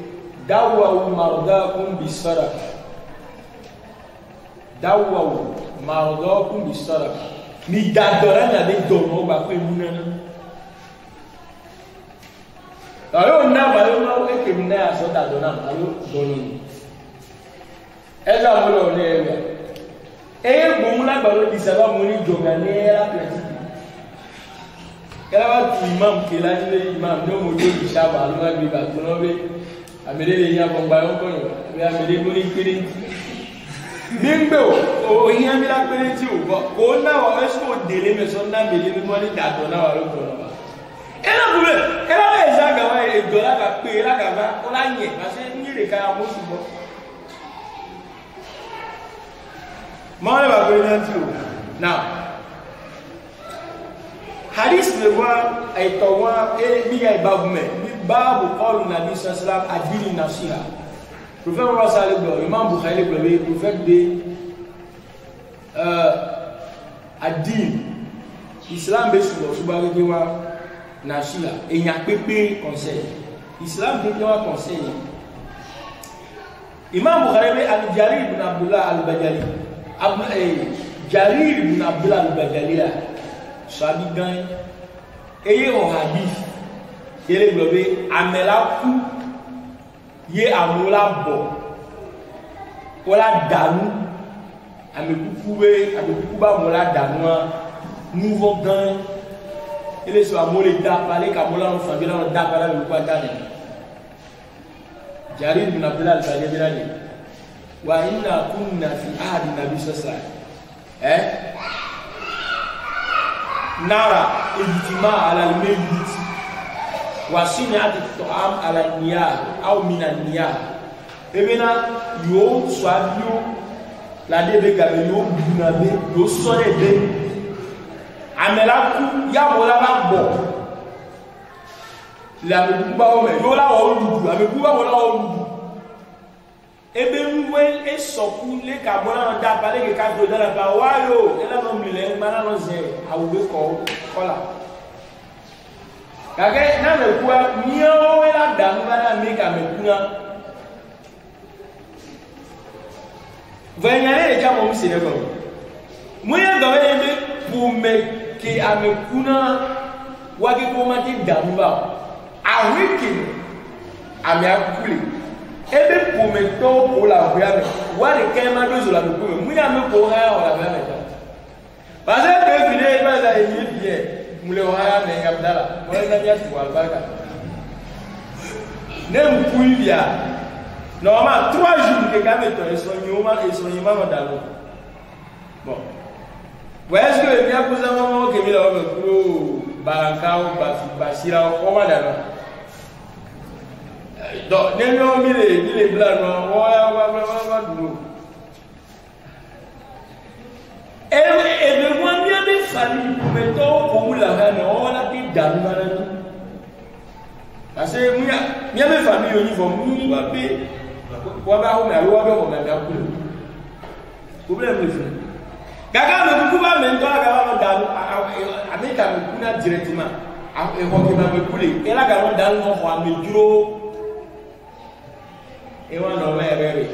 دعوا مرضاكم بالصدقة دعوا مرضاكم بالصدقة ميدادورا نبي دونو باكو يمونا alors na ba yo na e ke na so da dona ba yo doni eza mo lo le e bo mu la ba lo di sa ba mo ni jonga ne la pratique kala ba imam ke la ni imam no mo do di sa ba lo bi ba to no be amere le ya bomba yo ko yo amere mo ni kiri nimbe o yin mi la pere ti o ko na wa so dele me so na mele mi mo ni da do na wa lo ko ba ela bube ela le za ga wa e do la ka pe la ga ba o la yin ba se ni le ka mo su bo mo le ba pe na ti o now hadith le wa ay to wa e mi ga ba bu me Babu qawl Nabi sallallahu alaihi wasallam adil nasiha. Prophète Muhammad sallallahu alaihi wasallam, Imam Bukhari le prophète de adil Islam be sur subare de wa nasiha et nya pepe conseil. Islam de wa conseil. Imam Bukhari al-Jarir ibn Abdullah al-Bajali. Jarir ibn Abdullah al-Bajali là. Sahabi gagne et au hadith yele globe amela ku ye amola bo wala danu amekuku ba mola danu nouveau gain ele so amole da pale ka mola no fabila no da pala lu kwa dane Jarir bin Abdullah al-Bajali wa inna kunna fi ahdi nabi sallallahu alaihi nara ijtima ala al-mayyit وصنعت الطعام على النيار أو من النيار. Ebena yo swabio la debe gabe yo bunabe yo sorebe amelaku ya bola ba bo la buba o me yo la o dudu ame buba bola o dudu ebe nwe e soku le ka bola da pale ke ka do da ba wa yo ela no mile mana no ze awube ko kola kage na me kwa mio ela danga na me ka me kuna vanyale ja mo msine ko muya gawe ebe pume ke ame kuna wage ko mati damba awiki ame akuli ebe pume to pola bia me wale kema dozo la pume muya me ko ha wala bia me parce que fini ba za yi bien mule waya me ngabdala wala na ya tu albarka nem kuibia normal 3 jours que gameto esonyuma no dalo est-ce que il y a plus de moments que il a pour Baraka ou Basira ou Madame. Donc, les noms, les blancs, et le moins bien des familles, mettons pour la reine, on a dit dame. Parce que il y a des familles au niveau, il va payer. Pour avoir une loi, on a un problème. Gaga me coupe maintenant, avec un directement. Et on va me couler. Et là, on a un enfant, mais duro. Et on a un rêve.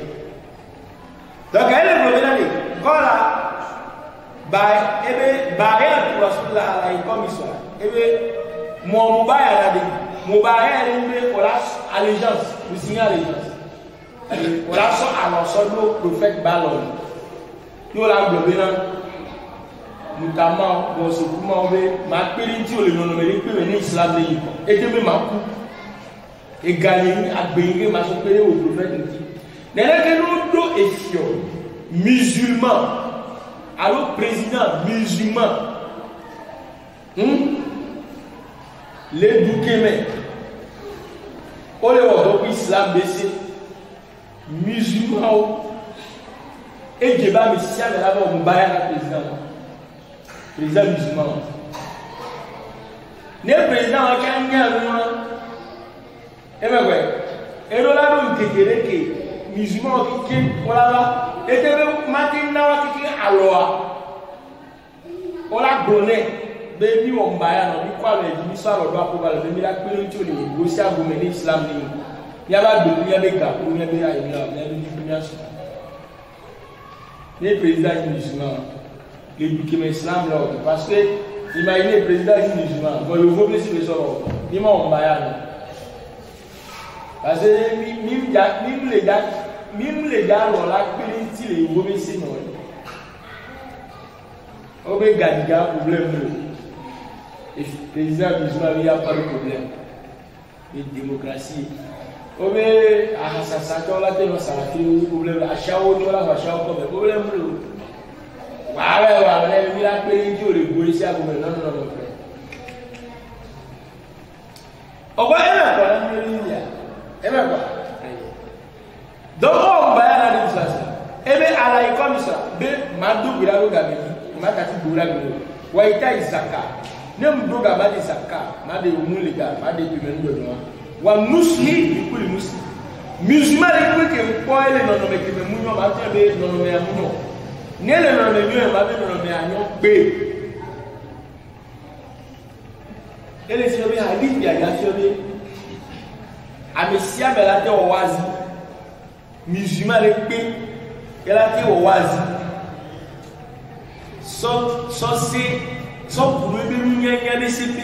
Donc, elle est revenue. Voilà. Ebe barrière pour la comme ça. Ebe mon mobile mon barrière ebe pour allégeance, le signal allégeance. Pour la so alors so prophète Ballon. Nous la globena notamment dans ce mouvement ma périti le nom nommé peut venir islam de et que ma coup et gagner à bénir ma supéré au prophète dit. N'est que nous do efio musulmans. Alors, président musulman, les bouquets, on les voit islam baissé, musulman, et débat, mais si on a d'abord un bail président musulman. Le président a gagné un et bien, et là, on dit que musulman qui voilà. Et de maintenant, alors, on a donné, baby, on va y quoi les histoires de droit pour le venir à Périnture, aussi à vous mener l'islam. Il y a pas de bien des gars, il y a des les présidents musulmans, les bouquets islam, parce que imaginez le président musulman, quand le vote sur les autres, il m'a envoyé. Parce que même les gars, on l'a pris les remercier. On va gagner un problème. Le président musulman, il n'y a pas de problème. La démocratie. On va ça, on va faire un problème. À chaque fois, on va faire un problème. Ouais, il a pris les policiers à gouverner. Non. On va aller à donc, on va aller à l'administration. Et bien, à la école, Madou Guraro Gabi, Makati Guraro, Waïta Isaka, Nemdo Gabadi Saka, Made Umuliga, Made Pimendo, Wan Musli, du coup, les Musli. Musulmans, les coups qui ont les noms de Mouno, Maté, non nommé à Mouno. Né le nom de Dieu, Made nommé à Nyon B. Et les surveillants, Hadith, il y a surveillé. Amesia Belate Owazi. Musulman les pays, elle a été au oasis. Sans pour lui, il y a des CP.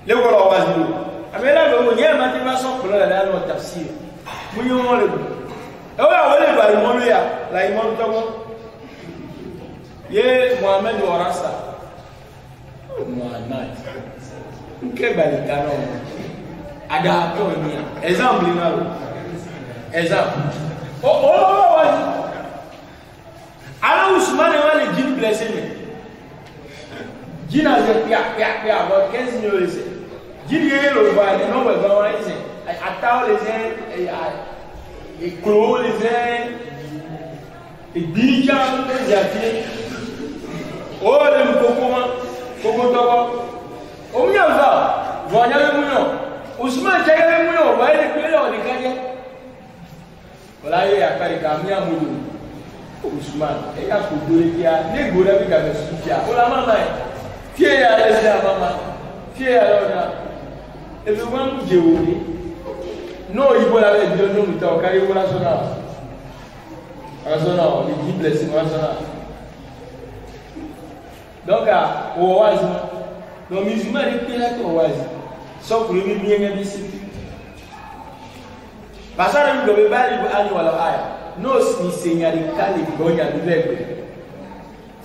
Les voilà au oasis. Mais là, il y a une motivation pour la langue tafsir. Nous y avons le bout. Et voilà, on est là, il y a là, il y a Mohamed Warasta. Mohamed. Quel balicano. Ada exemple exemple alors Ousmane va les djinns blessés djinn a fait avoir 15 millions de djinn le voit les noms vraiment ils attendent les et clos les et déjà les attirer oh le coco on y va voyez le mouillon Ousmane Tchèque Mouno, voyez les clés on est gagné. Voilà, il y a quelqu'un qui a mis Ousmane, il y a pour donner qui a les gourets qui a mis soutien. Oh la maman, fier à laisser la maman, fier à l'autre. Et le moment où j'ai oublié, non, il faut la mettre de nous, car il faut la sonner. La sonner, les 10 blessés, la sonner. Donc, au oasis, les musulmans, ils étaient au oasis. Sauf que le bien ici. Parce que nous devons aller à la nos seigneurs kali gonya dubebe.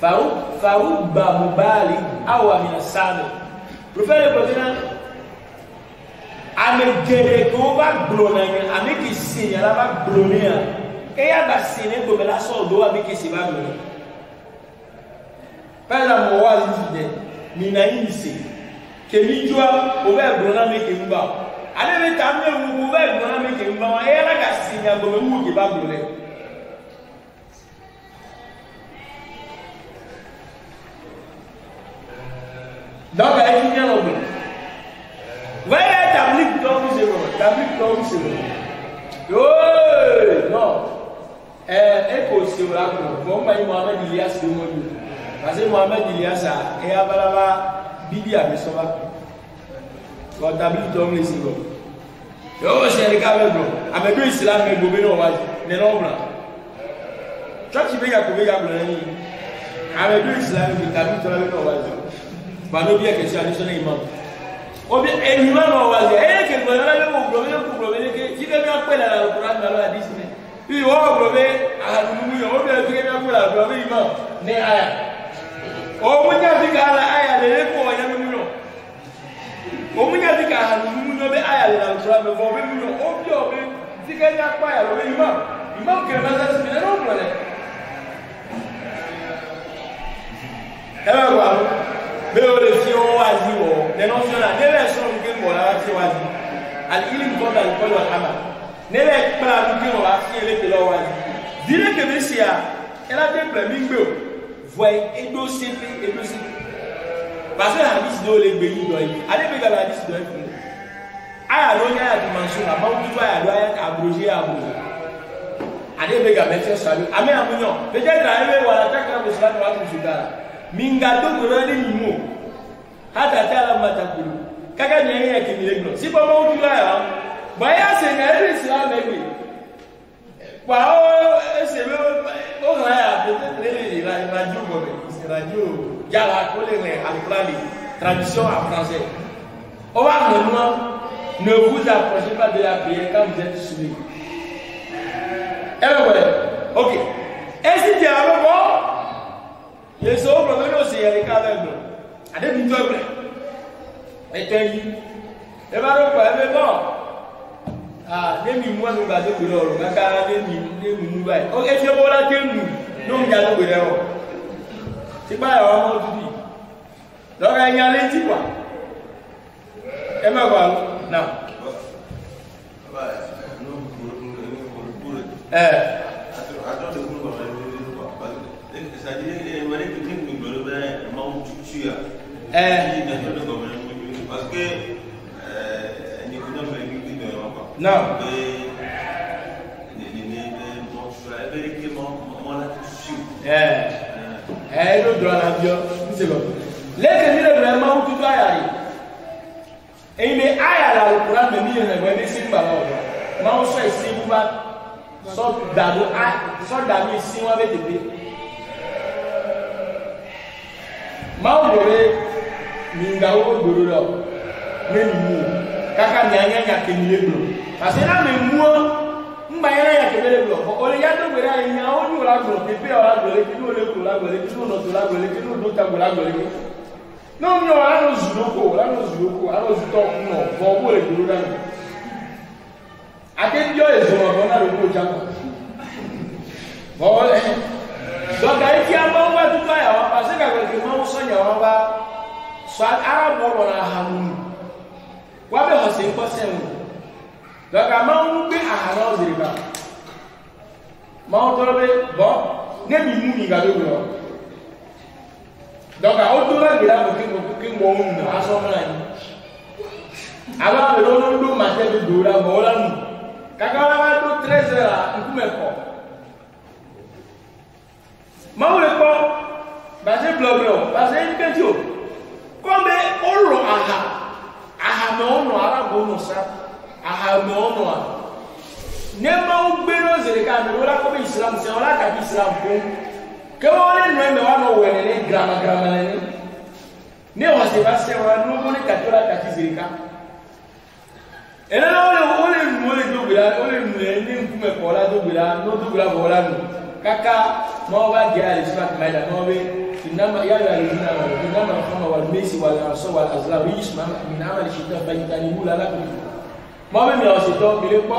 Farouk ba mubali awa mina same. Prophète le président ame gere ko ba blonanya ame ki seigneur ba blonia et ya ba sene go bela so do wa beke se ba do par exemple mo wa li de mi na yin se ke mi jua o ba bro na me ke mba ale me ta me wo ba bro na me ke mba e la ga sinya go me mu ke ba bro le donc elle dit bien au bout voyez tablik donc c'est bon non eko c'est là bon moi Mohamed Ilias de moi parce que Mohamed Ilias a et abalaba bibi a besoin quand tablik donc c'est bon yo c'est le cas bro amedo islam me gobe no wa ne no blanc church be ga ko be ga blanc ni amedo islam me tablik to no wa bano bien que c'est additionné imam o bien imam no wa e que ko na le ko problème que si que me appelle à la Coran dans la hadith puis o problème a lu yo o bien que me appelle à problème imam ne aya o munya fika ala aya le ko wa nyame mu no o munya fika ala lu no be aya le la Coran me vo be mu no o bi o be fika nya pa ya lo imam que ma sa se no problème ewa mais on le fait au wazi wo les notions là ne les sont que pour la c'est wazi al ilim ko dal ko wa ama ne les pas lu que on va faire les de wazi dire que monsieur elle a des problèmes ngbe voyez et dossier parce que la hadith do le gbe yi do yi ale be ga la hadith do yi aya lo nya ya dimension la ba tu aya do aya abrogé ale be ga mettre ça ame amunyo peut-être ale wala takra muslim wa tusudara minga do gorani mimo hata tala matakulu kaka nyanya ya kimilegno si baba utula ya baya se ngari islam ebe kwa o sebe o ya peut-être la radio gobe radio yala ko le alqurani tradition en français on va vraiment ne vous approchez pas de la prière quand vous êtes soumis ok et si tu as bon les autres problèmes aussi il y a des cas avec ade bi to bre eteyi e ba ro pa e bon de mi mu anu ba de ko lo ro maka de mi mu bai o e se bo la ke nu no mi ja lo gbe o ti ba ya wa mo tudi lo ga nya le ti kwa e ma kwa na parce que non le droit à Dieu c'est bon les que nous vraiment tout à y et mais aya la le Coran me dit ne va laisser pas là ma on soit ici vous va sort d'ado sort d'amis si on avait été ma on devait minga o gboro me mu kaka nyanya nya kemile blo parce que na me mu mba yana ya kemile blo o le ya do gbera nya o ni ola gbo pepe ola gbo le kinu le ko la gbo le kinu no to la gbo le kinu do ta gbo la gbo le no mi o ala no zuloko ala zo to no bo bo le gboro da ate bio ezo mo na lo ko jamo bo le donc ai ti amba wa tu pa ya wa parce que ma o so nya wa ba so arabo na hamu wa be ho se ko se mu daga ma un be ahara ziriba ma o to be bo ne mi mu mi ga do lo daga o to la gira ko ki mo mu na aso mra ni aba be lo do ma te do la mo la mu kaka wa do 13 heures ku me ko ma o le ko ba se blogro ba se nkejo comme olo aha me ono ara go no sa aha me ono a ne ma o gbe no zere ka me wala ko be islam se wala ka bi islam ko ke wala no me wa no wele ne grama ne wa se ba se wa no mo ne ka tola ka ti zere ka ene no ole mo le do bila ole mo ne nku me ko la do bila no do bila ko la no kaka mo ba dia islam ma da no be إنما يا الذين آمنوا إنما الخمر والميسر والأنصاب والأزلام رجس من عمل الشيطان فاجتنبوه لعلكم ما بين يوسف بيقول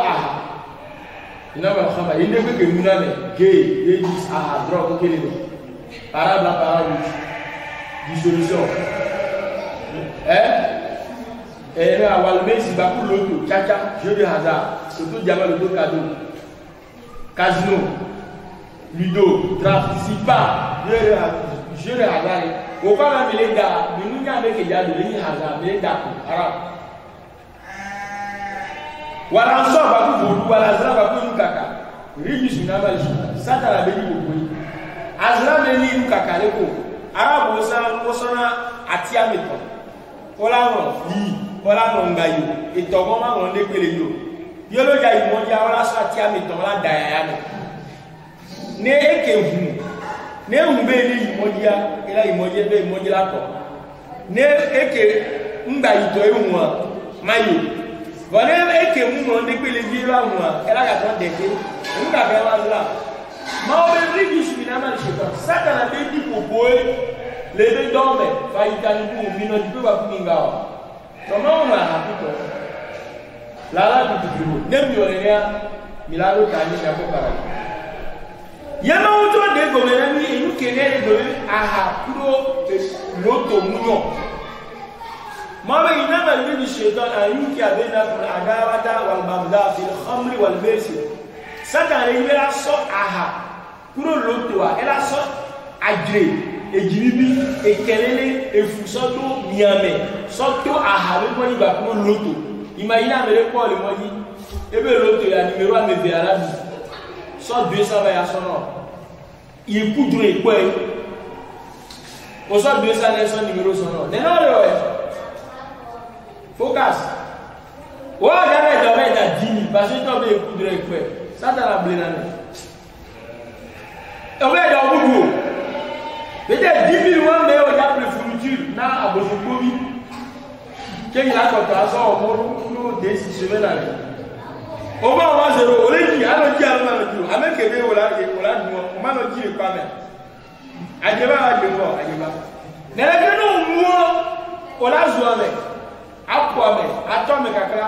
ina ba khama inde ko ke muna me gay dis a drop ko kele arabe la parole dissolution et là walme si ba pour l'auto chacha jeu de hasard surtout diamant le cadeau casino ludo draft sipa jeu de hasard o ka na mele da ni nya be ke ja de ni hasard mele da ko arabe wala so ba ku bodu wala zra ba ku kaka rigi sunaba sata la beji ko yi azra me ni kaka le ko arabu so na ati ameto wala no yi wala no ngayo ito mo ma no de pele yo yo lo ja imo ja wala so ati ameto wala da ya no ne eke hu ne hu be ni imo ja ila imo je be imo je la to ne eke ngba ito e hu mayo wọ́n eke mú wọn ní pélé yé láwọn ẹlágàtọ̀ dẹ̀kẹ́ nígbàgbẹ́ wá sílá máa wọ́n bẹ rí jùsù ní náà ṣètò sátàlá bẹ dí gbogbo ẹ lédè dọ́ọ̀mẹ̀ fàyíká ní kú mi náà dípé wà fún mi ga ọ̀ tọ́mọ́ wọn wà àpútọ̀ lára dùdùdù nẹ́bí ọ̀rẹ́ rẹ̀ mìláró ta ní ìgbàgbọ́ kàrà yẹn máa wọ́n tó dé gòmẹ̀ náà ní inú kéde gòmẹ̀ àhà kúrò lótò múyàn ما بينما يريد الشيطان أن يوقع بينكم العداوة والبغضاء في الخمر والميسر ساتان يبلا سو اها كورو لوتوا الا سو اجري ejiribi ekelele efusoto miame soto aha we boni ba ko loto imagine amere Paul moyi ebe loto ya numero amebe arabi so 200 ba ya sono iku dure ipo e o so 200 ne so numero sono de no re focus wo ya me do me da dini ba se to be iku dure ipo e satana blena ne o be do bubu peut-être 10 000 wan me o ya pre fourniture na abosokobi ke ila ko ta so o mo no de si semaine ale o ba wa zero o le ji alo ji alo na ju ameke be o la du o ma no ji e pa me ajeba ajeba na le ke no mu o la zu ame apo ame ato me kakra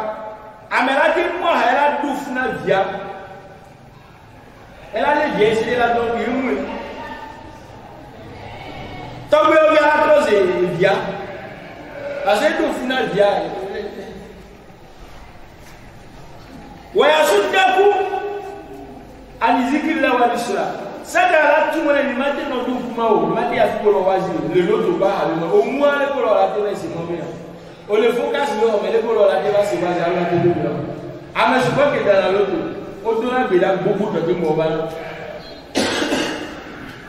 amela ti mo ha era du funa via ela le je se la do iru tọ́gbé orí àtọ́sẹ̀ ìbíá àṣẹ́tò fún àbíá wọ́yà sún dákú ànízíkìrí láwà ní ṣúra sádà alátúmọ̀ ẹni máa tẹ́ náà tó fún máa ò máa tẹ́ àfikọ́lọ̀ wájú lè lótò bá àríwá òun wá lẹ́kọ̀ọ́lọ̀ alátẹ́rẹ́ sí mọ́ mìíràn o lè fókàsì lọ́wọ́ mẹ́lẹ́kọ̀ọ́lọ̀ alátẹ́rẹ́ sí wájú alátẹ́rẹ́ àmẹ́sùgbọ́n kẹtàlá lótò ó tó náà gbèdá gbogbo tọ̀tí mọ̀ bá náà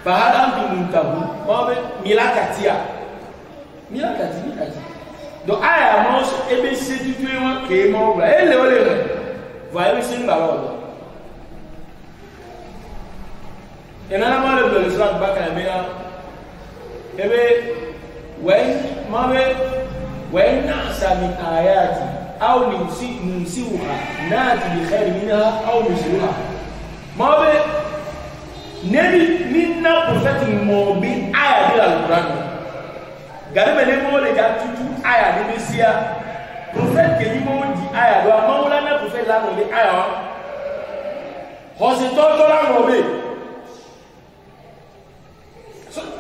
bahada muntahu mabe milakatia donc aya mo ebe se tutu won ke mo bra ele ole re va ebe sin ba lo enana mo le islam baka mena ebe when nasa min ayati aw nusiha nati bi khair minha aw nusiha mabe nebi minna prophète mo bi aya de al-Quran gade me ne mo le ga tutu aya de mesia prophète ke ni mo di aya do ma wala na prophète la mo le aya ho se to la mo be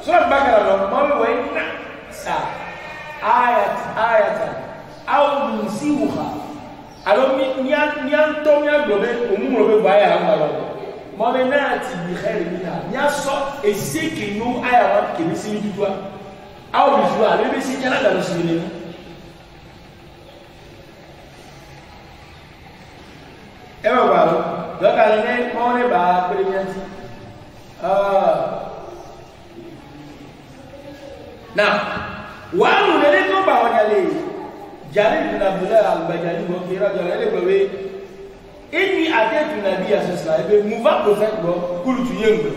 so bakara no mo we na sa ayatan aw nusiha alo mi an to mi agbo be o mu mo be ba aya ma lo Momenati bi khair minha nya so esike no ayawa ke bi sin dudua aw bi jua le bi sin jana da so ni e ba ba do ka ne mo ne ba pe nyanti na wa mu ne to ba wa jale bin Abdullah al-Bajali mo kira jale le bawe inni atatu nabiyya sallallahu alaihi wasallam muva prophet go kultu yengo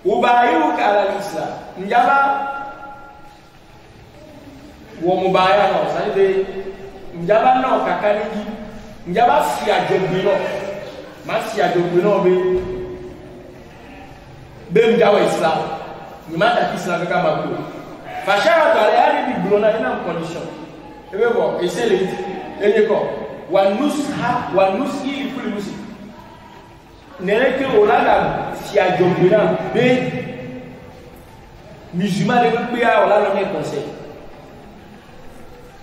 ubayu kala islam njaba wo mubaya no saibe njaba no kakaniji njaba fi ajogbe no ma fi ajogbe no be njawa islam ni ma ta islam ka ma ko fashara to ale ali bi blona ina condition ebe bo esele enye ko wa nushi li kulli muslim n'est que au là si à Jomina, mais musulman ne peut pas avoir le conseil.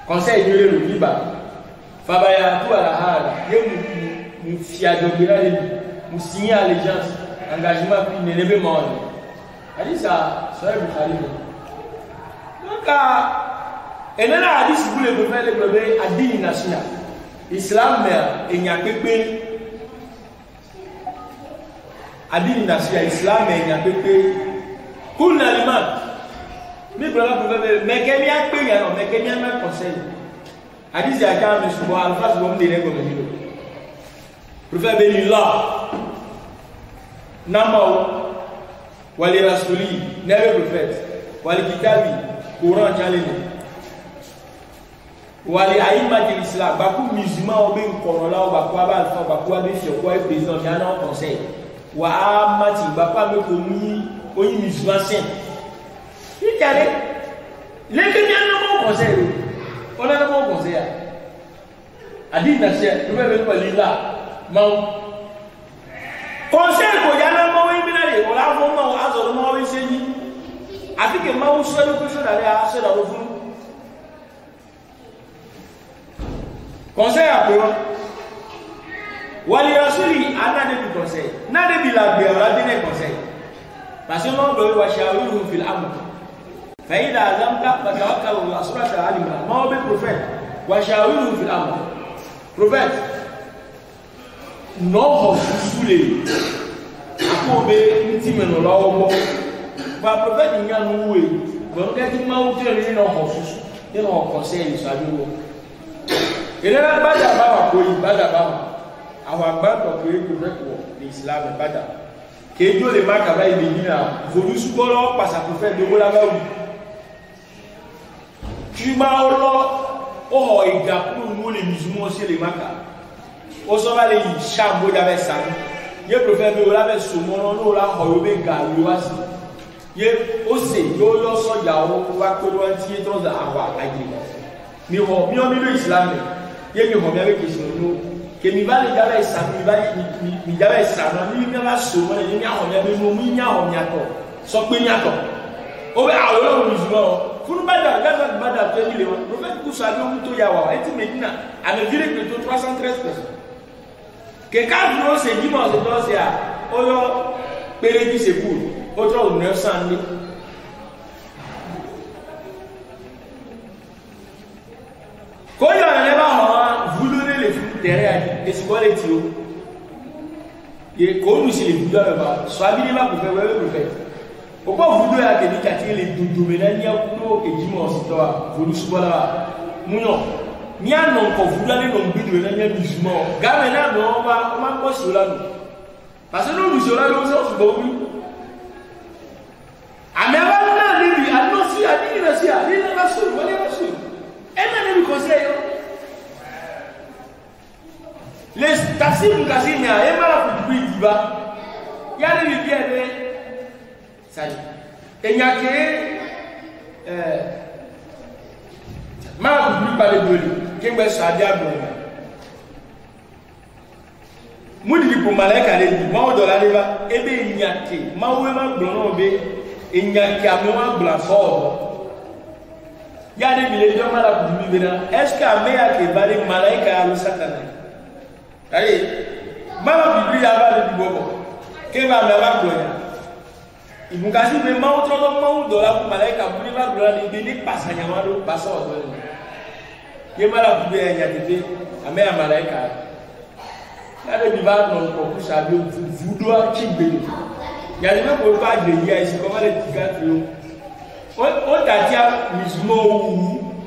Conseil de le Liba. Fabaya tout à la hâle, nous si à Jomina, nous signer allégeance, engagement puis ne lever mort. Elle dit ça, ça est Bukhari. Donc, et là, elle dit si vous voulez faire le problème, à 10 national. Islam, il n'y a que peu. Adini nasia Islam et n'a pas que pour l'aliment. Mais voilà pour mais qu'est-ce qu'il y a payé alors mais qu'est-ce qu'il y a un conseil. Adisi a quand même souvent alpha souvent des nègres comme nous. Pour faire bénir là. Namao wali rasuli never prophète wali kitabi Coran jalé. Wali aïma de l'islam beaucoup musulmans ont bien Coran là on va alpha on va quoi bien sur quoi président j'ai un conseil. Wa amati bapa me komi oyi musulman saint il calé les Kenyans n'ont pas conseil on a pas conseil a dit nation nous même pas là mon conseil ko yana mo wi binale on la fo mo azo mo wi seji ati ke ma uso le ko so dale a se da lo fun conseil a peu Wali rasuli ana de conseil. Na de bila be ora de conseil. Parce que non do wa shawiru fil amr. Fa ida azamta fa tawakkal ala surata alima. Ma be prophète wa shawiru fil amr. Prophète no ho susule. Ako be ntime no lawo mo. Ba prophète nya no we. Bon ka ti ma o te ni no ho susu. Ni no conseil so abiwo. Ele na bada ba ko yi bada ba. Our bank of l'Islam est pas d'accord. Que Dieu les marque avec les lignes, vous nous soutenez pas ça pour faire de vous la main. Tu m'as oh il y a pour nous les musulmans aussi les marques. On s'en va les chambres avec ça. Il préfère de la mettre sur mon nom là, on va gagner aussi. Il aussi, il y a aussi yao pour que l'on tire trop d'avoir à dire. Mais on mieux l'Islam. Il y a une première question. Que mi va le jabe sa mi jabe sa no mi na so mo ni nya ho nya be mo mi nya ho nya to so pe nya to o be a lo mi zumo funu bada te mi le prophète ku sa lo to ya wa eti medina a me vile que 313 personnes que quand nous se dimanche de danse ya o yo pere di se pour autre 900 000 ko yo ne ba ho derrière et c'est quoi les tirs et comme nous c'est les bouddhas là-bas soit bien là pour faire le fait pourquoi vous deux à des quartiers les dominants y a pour que dimanche toi vous nous souvent là non ni à non qu'on vous allez non bidou là ni musulman gamin là non on va pas sur là parce que nous nous là nous sommes beaucoup à mais avant là lui annoncer à dire là c'est à dire là sur voilà sur et même le conseil les taxis pour casser mais et mal pour du diva il y a des bien ça et il y a que mal pour pas de brûler qui me ça diable moi dis pour malaika les moi dans la leva et bien il y a que moi vraiment blanc be il y a que moi blanc fort il y a des milliers de mal pour du est-ce que meilleur que bale malaika le satan. Allez, maman Bible a du bobo. Que va me va gloire. Il vous casse même autre moment dans la malaika pour va gloire de ni passer nyamalo passer au doigt. Que mala Bible a été a me malaika. Là le va non pour ça vous doit kimbe. Il y a même pour pas de hier ici comment les tigres. On t'a dit musulman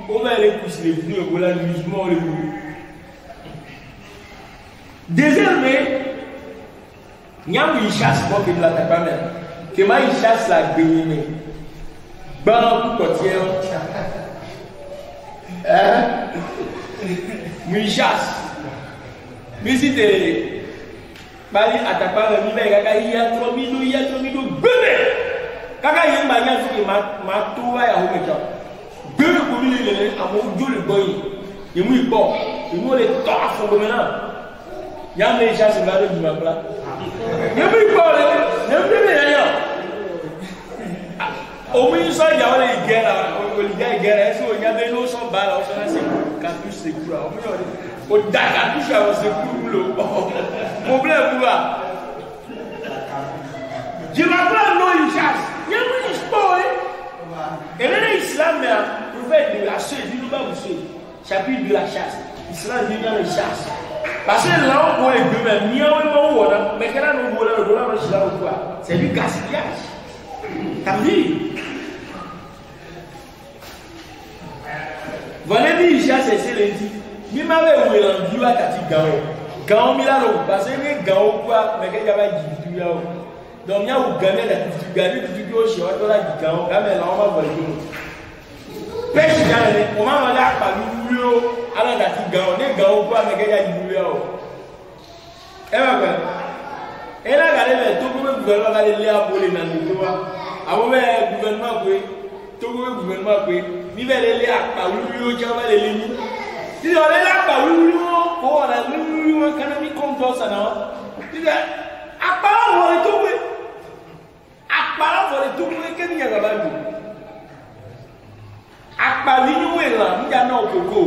on va les pousser les vieux voilà musulman le désormais, il y a une chasse pour que la tapane, que ma chasse la bénie, bon côtier, une chasse, mais si t'es bali à tapane, il y a 3000, bébé, kaka y a une manière qui m'a trouvé à Homeja, bébé pour lui, il est à mon Dieu le boy, il m'a dit bon, il m'a dit toi, faut maintenant. Y'a mes chats sur la rue du Mapla. Ne me parle, ne me rien. Au moins, il y a les guerres, les guerres, il y a des noms sans balles, on s'en a cartouche sécure. Au cartouche, c'est cool. Problème, quoi. Je m'appelle non, il chasse. Il y a un sport. Et là, l'islam, le prophète de la chasse, il va vous chapitre de la chasse. L'islam dit dans la chasse. Parce que là, on voit les deux mêmes. Mais quand on voit le dollar, c'est du gaspillage. T'as vu? Voilà, il chasse, c'est le dit. Il m'avait oublié un dieu à Tati Gao. Gao Milano, parce que Gao, quoi, mais qu'il y avait du Gao. Donc, il y a où gagner la culture, gagner du Gao, chez toi, là, du Gao, gagner là, on va voir le Gao. Pêche, on va aller à Paris, alors Tati Gao, les Gao, quoi, mais qu'il y a du Gao. Eh bien, et là, regardez, tout le gouvernement va aller pour les nanous. Avant le gouvernement, tout le gouvernement, il va aller à Paris, il va aller là. Si on est là, on a un économie comme ça. Il a à part pour les tout, à part pour les tout, qu'est-ce qu'il y a là-bas? À part les nous, il y a un coco.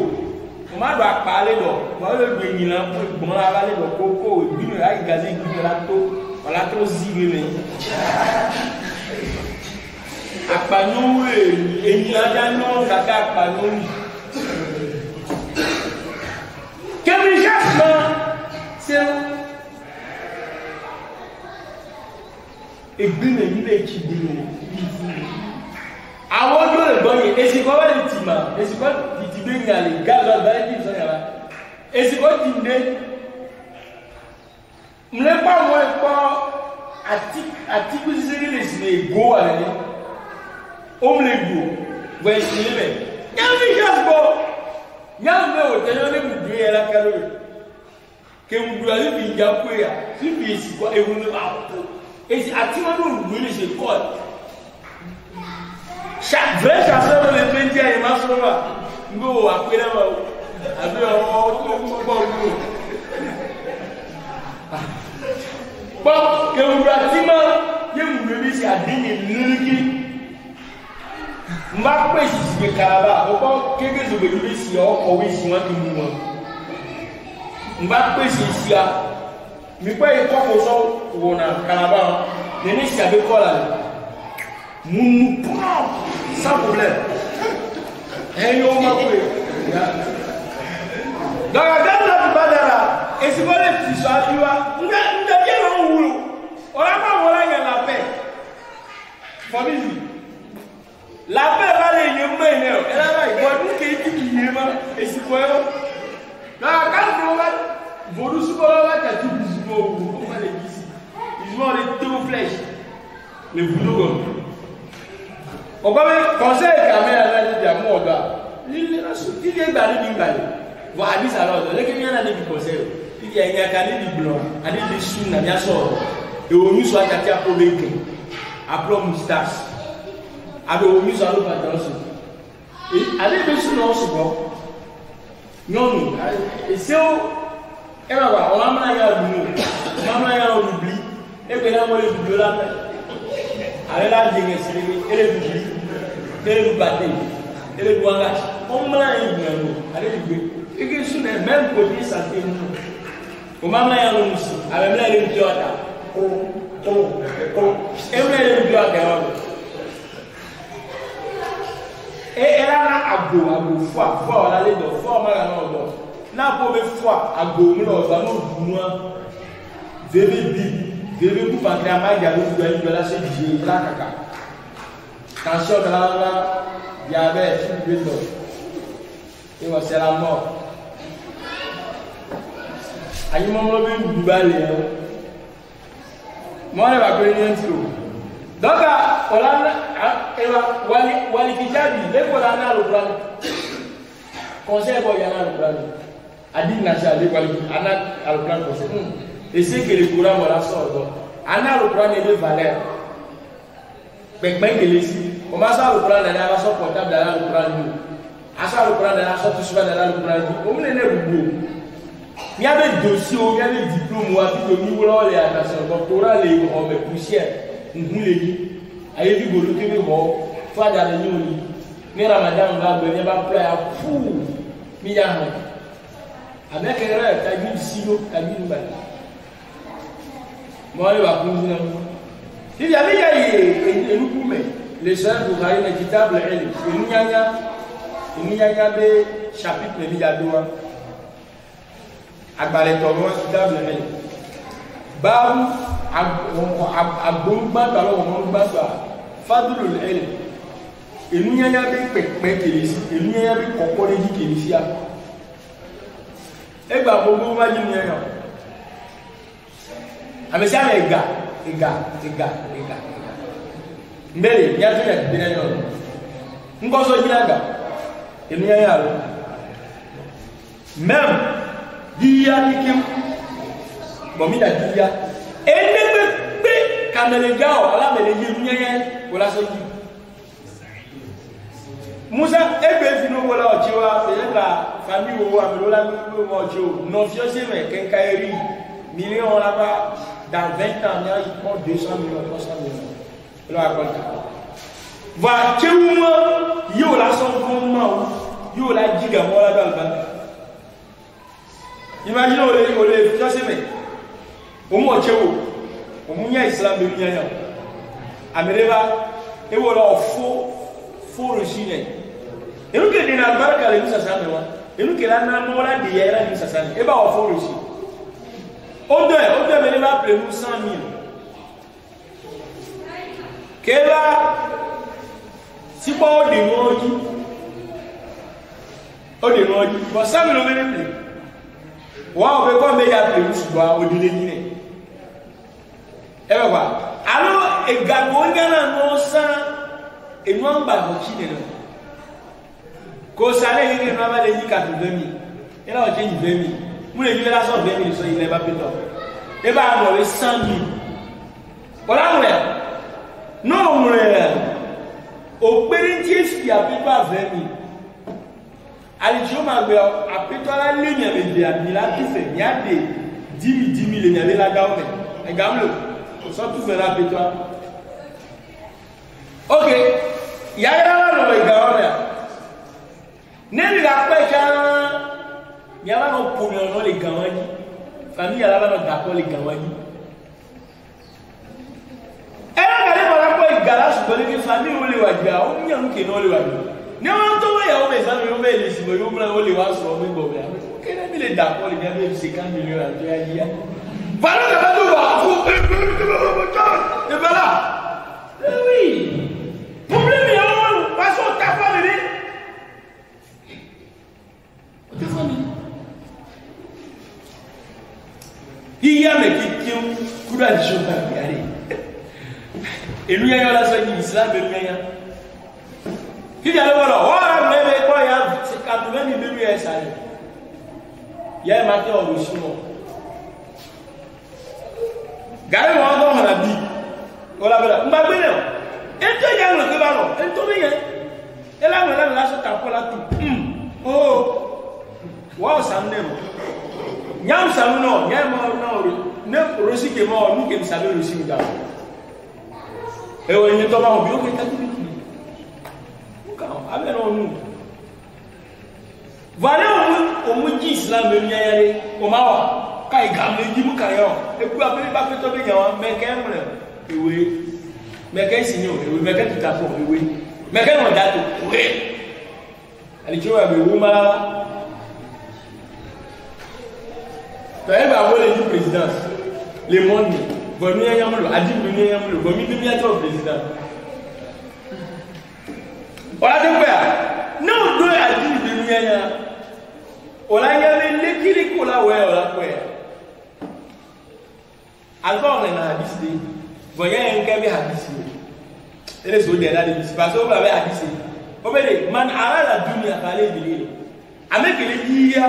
On m'a parlé de moi, le bénin, on a parlé de coco, il y a un gazé qui est là, on l'a trop zigé. À part nous, il y a un nom, caca, à part nous. Quel changement c'est et bien il est qui dit avant de le bonner et c'est quoi le tima et c'est quoi tu dis bien les gars là qui sont là et c'est quoi tu dis ne pas moi pas article c'est go à l'année on le go ouais c'est le quel changement Yambe otayone mudu ya la kalowe ke mudu ali bi yakwe ya si bi si kwa ehunu apo esi atima no mudu ni se call chaque vrai chasseur le pendi ya masoro ngo akwera ma abi o bon ke mudu atima ye mudu bi si adini niriki mba pèsè si karaba o ko keke zo be bi si o ko wi si wan ki mu wan mba pèsè si a mi pa e ko ko so wo na karaba ne ni si abe ko la mu sans problème e yo ma ko da la badara e si ko le ti so abiwa nga je ro wulu ora ma wala ya la paix famille. La paix va les yémer, elle a dit, vous qui est qui yéma, et c'est quoi? Là, quand on va, vous nous souvenez, tu as tout dit, on va les dire ici. Ils vont aller tout flèches. Les boulot. On va me conseiller quand même à la vie à mon gars. Il est barré d'une balle. Voilà, dis alors, les Kenyans ont des conseils. Il y a un canal du blanc, un des sous, un des sorts. Et au mieux, soit attaqué à Pobéke, à Plom Moustache. Avec au mieux, ça ne va pas danser. Et allez, bien sûr, non, c'est bon. Non, et c'est où? Et bien, on a amené à l'oubli. On a amené à l'oubli. Et puis, on a l'oubli là. Allez là, et les oubli. Et les battés. Et les douangages. On m'a dit, allez, l'oubli. Et que sur les mêmes côtés, ça fait nous. On m'a amené à l'oubli. Avec là, les oubli à ta. Et on a les oubli à ta. Et elle a à go, foi, on a les deux, foi, on a la main. N'a pas de foi, à go, nous avons nous, Deve vous pas créer ma gueule, vous devez la se dire, la caca. Attention, là, il y avait une deux. Et moi, c'est la mort. Aïe, mon lobby, vous balez. Moi, je vais appeler un truc. Donc, on a Wali Kijabi, les Polana le plan. Conseil Boyana le plan. Adi Nacha, les Wali Anna le plan conseil. Et c'est que les courants vont la sortir. Anna le plan est de valeur. Mais ben que les ici, on va ça le plan dans la sorte portable dans le plan. À ça le plan dans la sorte souvent dans le plan. On est né au bout. Il y avait dossier, il y avait diplôme, il y avait les doctorat, les poussières, nous les dit. Allez, du boulot, tu veux voir, toi, dans les nuits, mais Ramadan, on va venir, va pleurer à fou, milliard. Avec un rêve, tu as vu du silo, tu as vu du bateau. Moi, je vais continuer. Il y avait des les sœurs vous voyez les kitables, il y a des chapitres, il y a deux. Agbale tọrọ kitable rẹ báwo agbóngbá tàbí ọmọgbá sọ fadúró lẹ́lẹ̀ ènúyányá bí pẹ̀pẹ̀ kèrè sí ènúyányá bí kọ̀kọ́ lẹ́yìn kèrè sí à ẹgbà gbogbo wájú ní ẹ̀yàn àmìsí àmì ẹ̀gà mbẹ́rẹ̀ ní àtúnyà gbé ẹ̀yàn ńkọ́sọ́ jí àgà ènúyányá rẹ mẹ́m dia nikim bomida dia enebe kamelejao ala meleji nyenye wala soji Musa ebe fino wala ochiwa la famille wo amelola mo ocho no fiose me kenkaeri million là-bas dans 20 ans il prend 200 millions 300 millions là compte va tchuma yo la son comment yo la giga mo la dans le imagine ole fiancé mais o mo chewo o mu nya islam be nya ya amereba e wo lo fo rosine e nu ke de na baraka le musa sa mewa e nu ke la na mo la de ya la musa sa e ba o fo rosi o de me le ba ple nous 100 000 ke la si pa o de moji bo sa me lo me le ple wow, mais comme il y a plus de choix, on dit les dîners. Et bien voilà. Alors, et Gabo, il y a un non sang, et nous en bas, on chine. Quand ça n'est pas, il y a 80 000. Et là, on dit 20 000. Vous les vivez là, 20 000, il n'est pas pétant. Et bien, on a 100 000. Voilà, on est. Non, on est. Au périntier, il y a plus de 20 000. Alijoma gbe apetola lenya be dia ni la tufe ni ade 10 000 le nyale la gawo me e gamlo so tufe la apetola OK ya ya la lo gawo me ne ni la pe kan ya la no polo no le gawo ni famille ya la no dako le gawo ni e la ga le ba ko igala su bo le famille o le wa dia o nya nu ke no le wa dia ne on to ya o me sa no me le si mo yo mla o le wa so me go be ke na mi le da ko le ga be 50 millions à to ya ya voilà que va do wa et voilà oui problème ya o passe au ta famille il y a mais qui kura jo ba yare et lui ya la so ni islam be lui ya qui y a le voilà voilà mais quoi il y a c'est 80 000 de ça il y a matin au chino gare mo do na bi ola bela mba bele e to ya lo ke ba lo e to mi ye e la mo la so ta ko la tu oh wow samne mo nyam sam no nyam mo no ne rosi ke mo nu ke sabe rosi mi da e wo ni to ma o bi o ke ta tu voilà au mudi islam be nyayare o mawa kai gamle di mu kayo e ku abele ba fe to be nyawa me ke mre ewe me ke sinyo ewe me ke tutafo ewe me ke no dato ewe ali jowa be wuma to e ba wo le di présidence le monde vonu yamulo adi vonu yamulo vomi bi mi ato président wala de kwa no do adi bi mi ya ola yale lekiri ko la we ola kwa alfa on na hadisi voya enke bi hadisi ele so de la de parce que o ba be hadisi o be de man arala dunia kale bi amekele yiya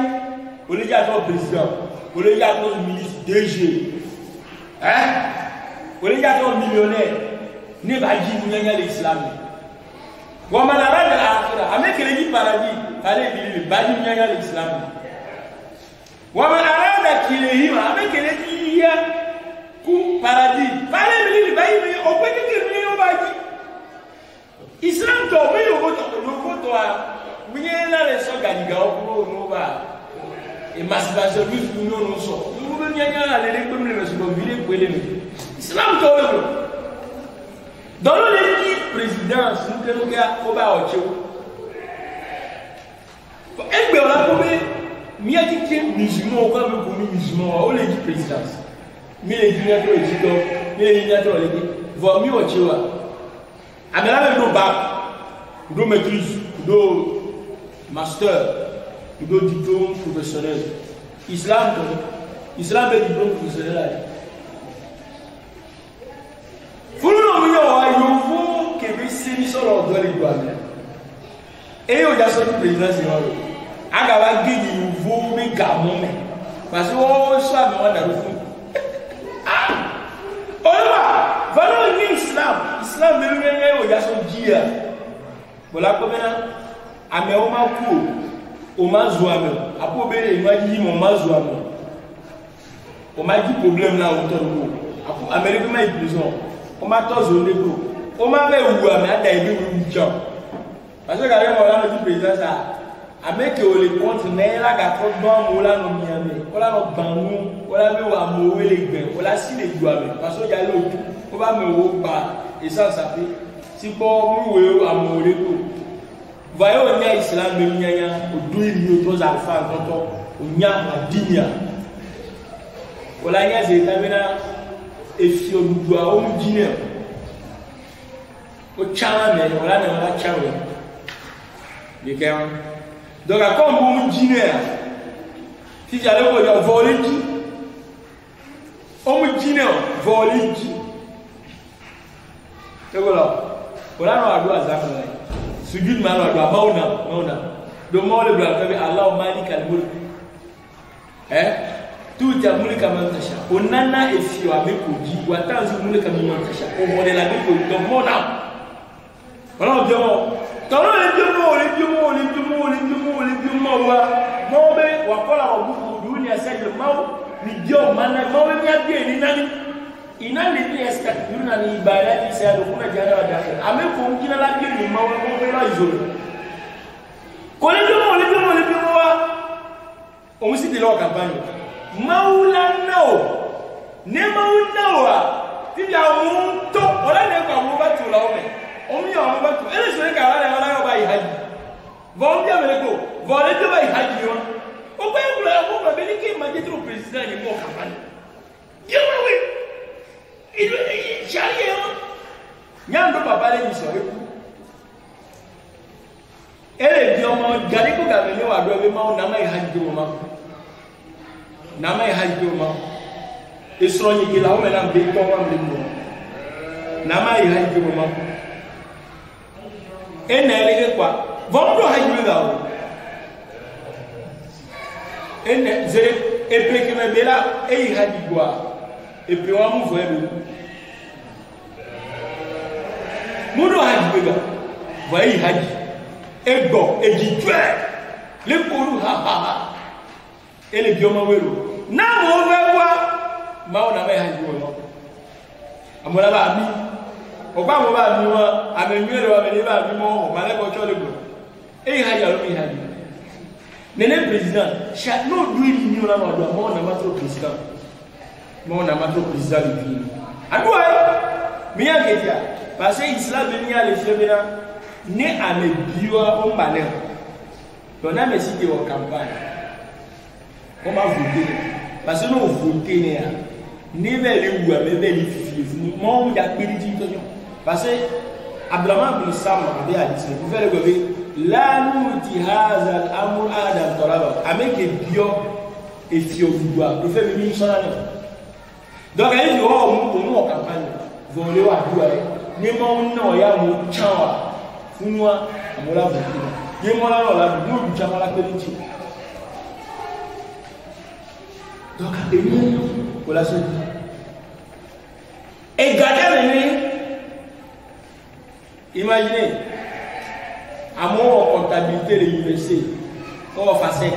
o le ja to président o le ja to ministre DG o le ja to millionnaire ne ba ji dunia l'islam ومن أراد الآخرة أمك لجي بارادي قال لي باجي من يجعل الإسلام ومن أراد qu'il est avec les hier coup paradis. Parlez de baï on peut dire au baï. Islam tombé au vote oui là les gens gadiga au no ba et masturbation nous non so. Nous venons à les comme les gens vivent pour les Islam tombé. Dans l'équipe présidence nous devons gars au ba au tio. Egbe ola ko be mi ati ke musulman ko be ko musulman o le di présidence mi le di na to ejito mi le di na to le di vo mi o chiwa amela be do ba do maîtrise do master do diplôme professionnel islam be diplôme professionnel fulu no mi yo ayo vo ke be se mi so lo do le do amela et au jason président c'est agaba gidi nouveau mais gamon parce que on soit mais on a le fond ah voilà islam me ngene au jason dia voilà comment ame o ma ku o ma zoame apo be e ma yi mo ma zoame o ma di problème là o to do apo america ma prison o ma to zo lebro o ma be wu ame ada e be wu jam parce que quand on a le président ça avec le compte mais là ga trop bon là no miame ola no banu ola be wa mo we le gbe ola si le do ame parce que ya lo tu o ba me wo ba et ça fait si bon mu we amo le ko va yo nya islam me nya o do ni o to za fa tonto o nya adinia ola nya ze tamina e fi o du a o mu jine o chala me ola na ola chala donc comme vous me dites si j'allais vous dire voler qui on me dit voler qui et voilà non à doit ça sujud mana doit mauna de moi le blanc Allah malik al-mulk tout ya mulka man tasha onana e fio avec oji watanzu mulka man tasha o modela avec donc mona voilà bien quand les dieux wa wakola wa dunia sasa mau ni dio maana mau ni abie ni nani inani ni yastakbiruna ni ibadati sasa kuna jana wa dakhil ameko mjina la bie ni mau la izolo kole dio wa on si de la campagne maula nao ne maula ti ya munto ola ne kwa mo ba tu la o me omi àwọn bá tó ele so ka wala wala ba ihaji vo mbia meleko vo le to ba ihaji yo o ba ngula o ba be ni ke ma jetro president ni mo kampani yo we ido chali yo nyando baba le ni so e ku ele bi omo gari ko ga me wa do be ma na ma ihaji do ma isro ni ki la o me na be to wa me mo na ma ihaji do ma enele kwa vondo hajuga o ene ze epeke mebela e hadigwa epe wa mu vo ebe mudo hajuga vo e haji ego ejitwe le koru ha ele bioma wero na mo vewa ma ona me hajuga no amora ba mi ogba mo ba mi won amenyere wa me ba mi mo ma le ko chole go e ha ya lo mi ha ni nene president cha no do ni ni na ma do mo na ma tro president ni adua mi ya ketia parce que islam ni ya le femina ne ame biwa o mbale to na me site o campagne o ma voter parce que no voter ne ya ni be le wu ame be li fifi mo ya peri ti to parce que Abdurrahman bin Samra avait dit vous faites le gobe la nuti hadha al-amr adam talaba avec bio et fio doit le fait venir sur la donc il dit oh on campagne voler wa doa ni mo no ya mo chawa funwa amola voter ni mo la la mo du chawa la peliti donc et voilà ce et gardez imaginez, à mon comptabilité de l'université, on va faire 5.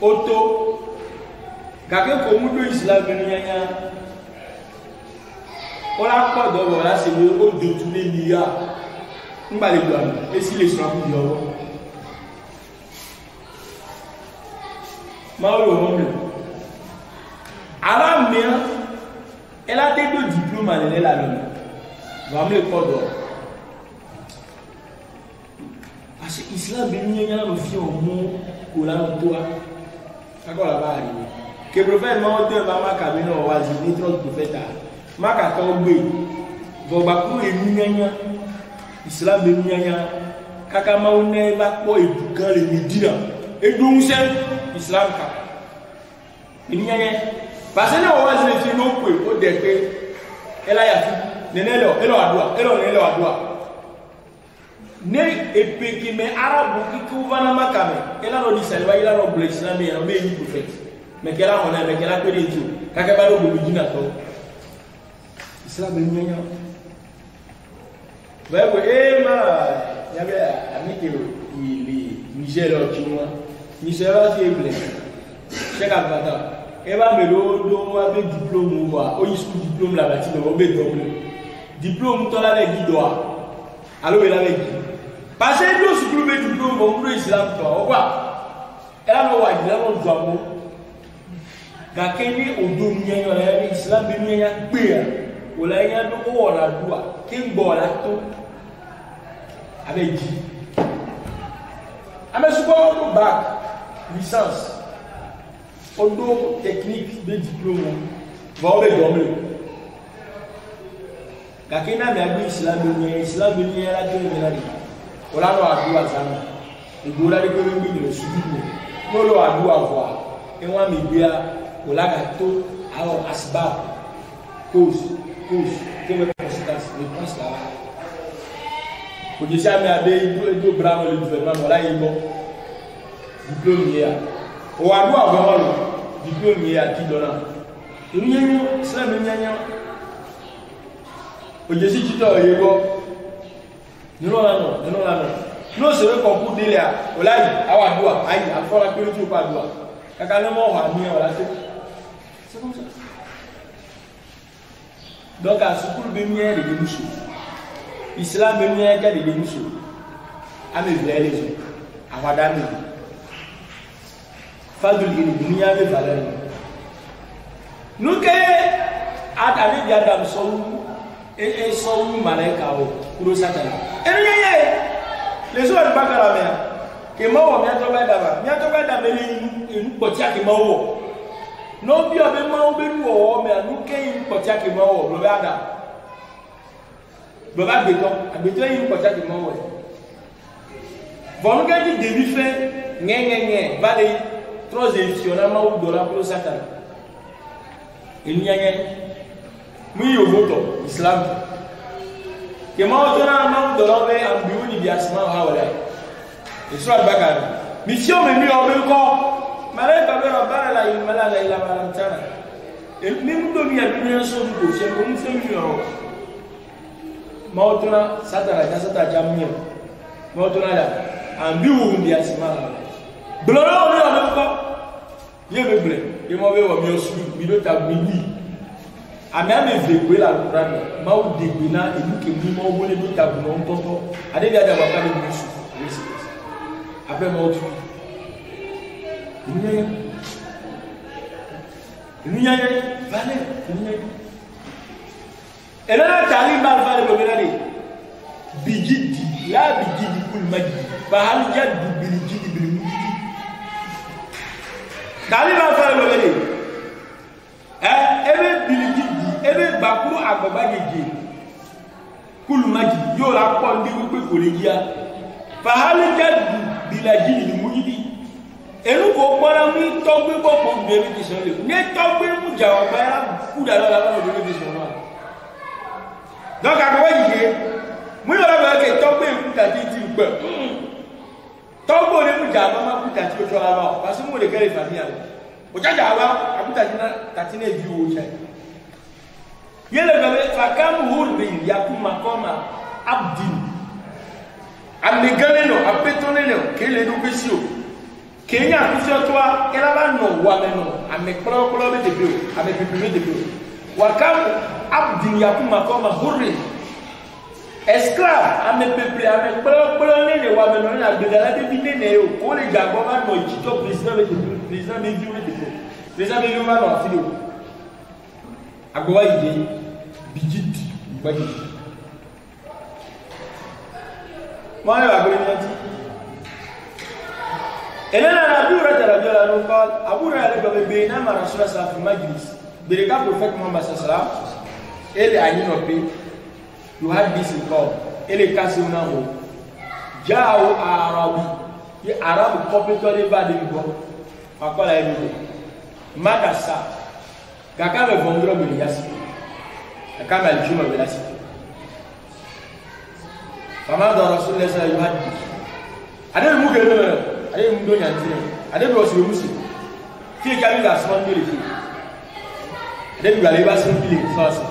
auto gake ko mu do islam ni nyanya ola ko do wala se we o do tu le liya ngba le do am e si le so ku di owo ma o mo me ara mi elle a des deux diplômes à l'école là va me ko do parce que islam bi nyanya no fi o mo ko la do akola ba ri que prophète ma de ba ma kabino wa zi ni trop prophète ma ka to gbe bo ba ku e nyanya islam be nyanya kaka ma o ne ba po edukan le medina e dun se islam ka nyanya parce que o wa zi fi no pe o de pe ela ya fi nenelo elo adua ne epeki me arabu ki ku vana makame ela no disalwa ila no ble islam ya no be ni prophète mais qu'elle a mais qu'elle a que des dieux quand elle va au bout du nato islam est mignon ouais ouais ma il y avait ami qui Niger qui moi Niger va se blé c'est comme ça et va me do avec diplôme ou va au school diplôme là bâti le obé double diplôme toi là avec guidoa alors il avait dit parce que nous school diplôme bon pour islam toi quoi elle a no wa il a no doamo gakeni odomnya yore islam bi nya gbe wala nya do ko wala dua kin bo la to abeji amesuko do bac licence odo technique de diplôme va obe domle gakena me agbi islam bi nya la to nya ni wala no adua zana igora de ko mi ni subi no lo adua vo e wa mi bia Ola gato alors asbab cause quelle conséquence les pense là pour dire ça mais avec deux bras le gouvernement voilà il bon diplôme hier o adu vraiment diplôme hier qui donne ni ça me nyanya o je si tito yego non non c'est concours de là ola awa dua ayi afora que tu pas dua kaka le mo ha ni wala c'est comme ça. Donc, à ce que le bénier de Moussou, l'islam bénier de Moussou, à me voir les yeux, à madame, Fadul il y a des valeurs. Nous qui avec Yadam Soul et Soul Malekao, pour le Satan. Et les autres pas la mer. Que moi, bientôt d'abord, et nous potia qui m'a non bien mais ma obénu o mais nous kay potia ki ma o lo ada baba beton yi potia ki ma o bon ga di début fait ngengenge va les trois éditionnement ou dollar pour satan il y a muy yo voto islam que ma o na ma dollar be ambiu ni biasma ha wala et soit bakar mission me mi o be ko malay babe rabana la ilmala la ila maramtana e min do mi aduna so do se ko mu fe mi ro mautuna satara ja sata jammi mautuna la ambi wu ndi asima bloro ni o ko ye be ble e mo be wo mi osu mi do ta bibi ame ame vegwe la Quran ma o degbe na e ke mi mo wo le do ta bu no ntoto ade bi ada ba ka ni musu après mo tu Dunia vale dunia. Ela tali bal vale bomerani. Bigidi la bigidi kul majdi. Bahal jaddu bil jidi bil mujidi. Tali bal vale bomerani. Ebe bil jidi ebe bakuru agbagba geje. Kul majdi yo la ko ndi pe ko le ya. Bahal jaddu bil jidi bil mujidi. Elu ko gbara mi to gbe popo be mi ti so le ne to gbe mu ja o ba ku da lo la lo be mi ti so ma donc a ko yi mu yo la ba ke to gbe ku ta ti ti gbe to gbo le mu ja ma ku ta ti ko la ba parce que mo le gere famille o ja ja ba a ku ta ti na ta ti ne bi o ja yele gabe fa kam hurbi yakuma koma abdin amegane no apetone no kele do besio Kenya kusho toi elaba no wa meno ame kro be de bio ame pipimi de bio wakam abdin yakuma koma hurri esclave ame pepre ame kro ne wa meno na bedala de bine ne o ko le jago ba no jito president be de president be bio de bio president be bio ma no fido agwa yi bijit baji ma ya agwa ni Elena Abu Hurairah قال Abu Hurairah بينما رسول الله في مجلس بركة prophète Muhammad sallallahu ele ayinope you had this call ele kasi unamo jao arabi ye arabu completely va de go akola ebe magasa kaka be vondro be yasi kaka be juma be yasi fama da rasulullah sallallahu alaihi wasallam ade mu gele aye ndo nyantire ade bi osi musi fi kami ga small village ade bi gale ba small village first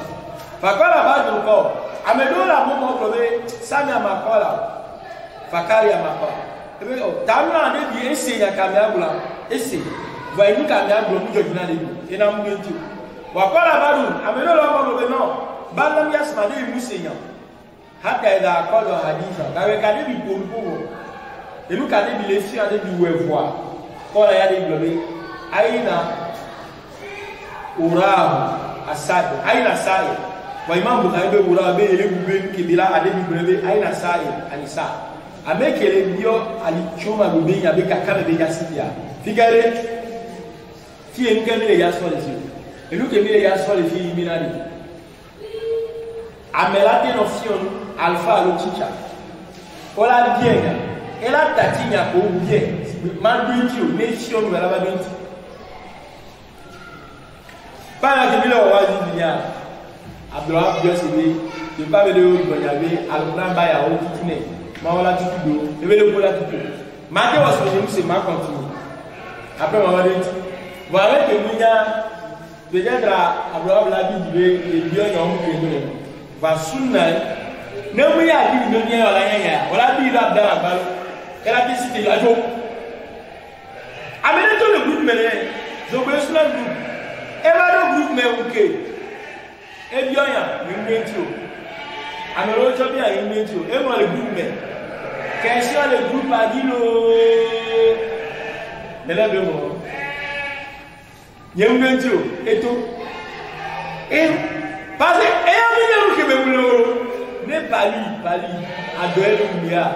fakala badu ko amedola mo ko be sami amakola fakari amakola ebe o tamna ade bi ese ya kami agula ese va inu kami agula mu jojina de bi ina mu nti wakola badu amedola mo be no bandam yasma de musi nya hatta ida qala haditha gawe kade bi pompo et nous, quand il est fier de lui voir, quand il y a des globes, Aïna Oura Assad, Aïna Saï, Waïman Boukaïbe Oura, et les Boubé qui dit là, à des globes, Aïna Saï, Anissa. Avec les bio, Ali Choma Boubé, avec Kakar de Yassidia. Figurez, qui est une canne de Yassol les yeux. Et nous qui aimons les Yassol les filles Minari. Amelate nos filles, Alpha Lochicha. Voilà bien. Elle a tatinya ko bien mandinti o nation wala badinti para que bilo wazi nya Abdullah Josebe de pas de bonyabe alquran ba ya o tutune ma wala tutudo e bele ko la tutudo ma de waso je se ma continue après ma badinti voilà que munya peut-être Abdullah Labi dibe e bio nya o ke no va sunna ne muya di no nya wala nya wala bi la dara balo elle a décidé la joie. Amenez tout le groupe, mais je veux sur le groupe. Elle va le groupe, mais ok. Et bien, il y a une météo. Amenez l'autre bien, il y a une météo. Et moi, le groupe, mais. Question, le groupe a dit le. Mais là, de moi. Il y a une météo. Et tout. Et. Parce que. Et il y a une météo qui me voulait. Mais pas lui. À deux, il y a.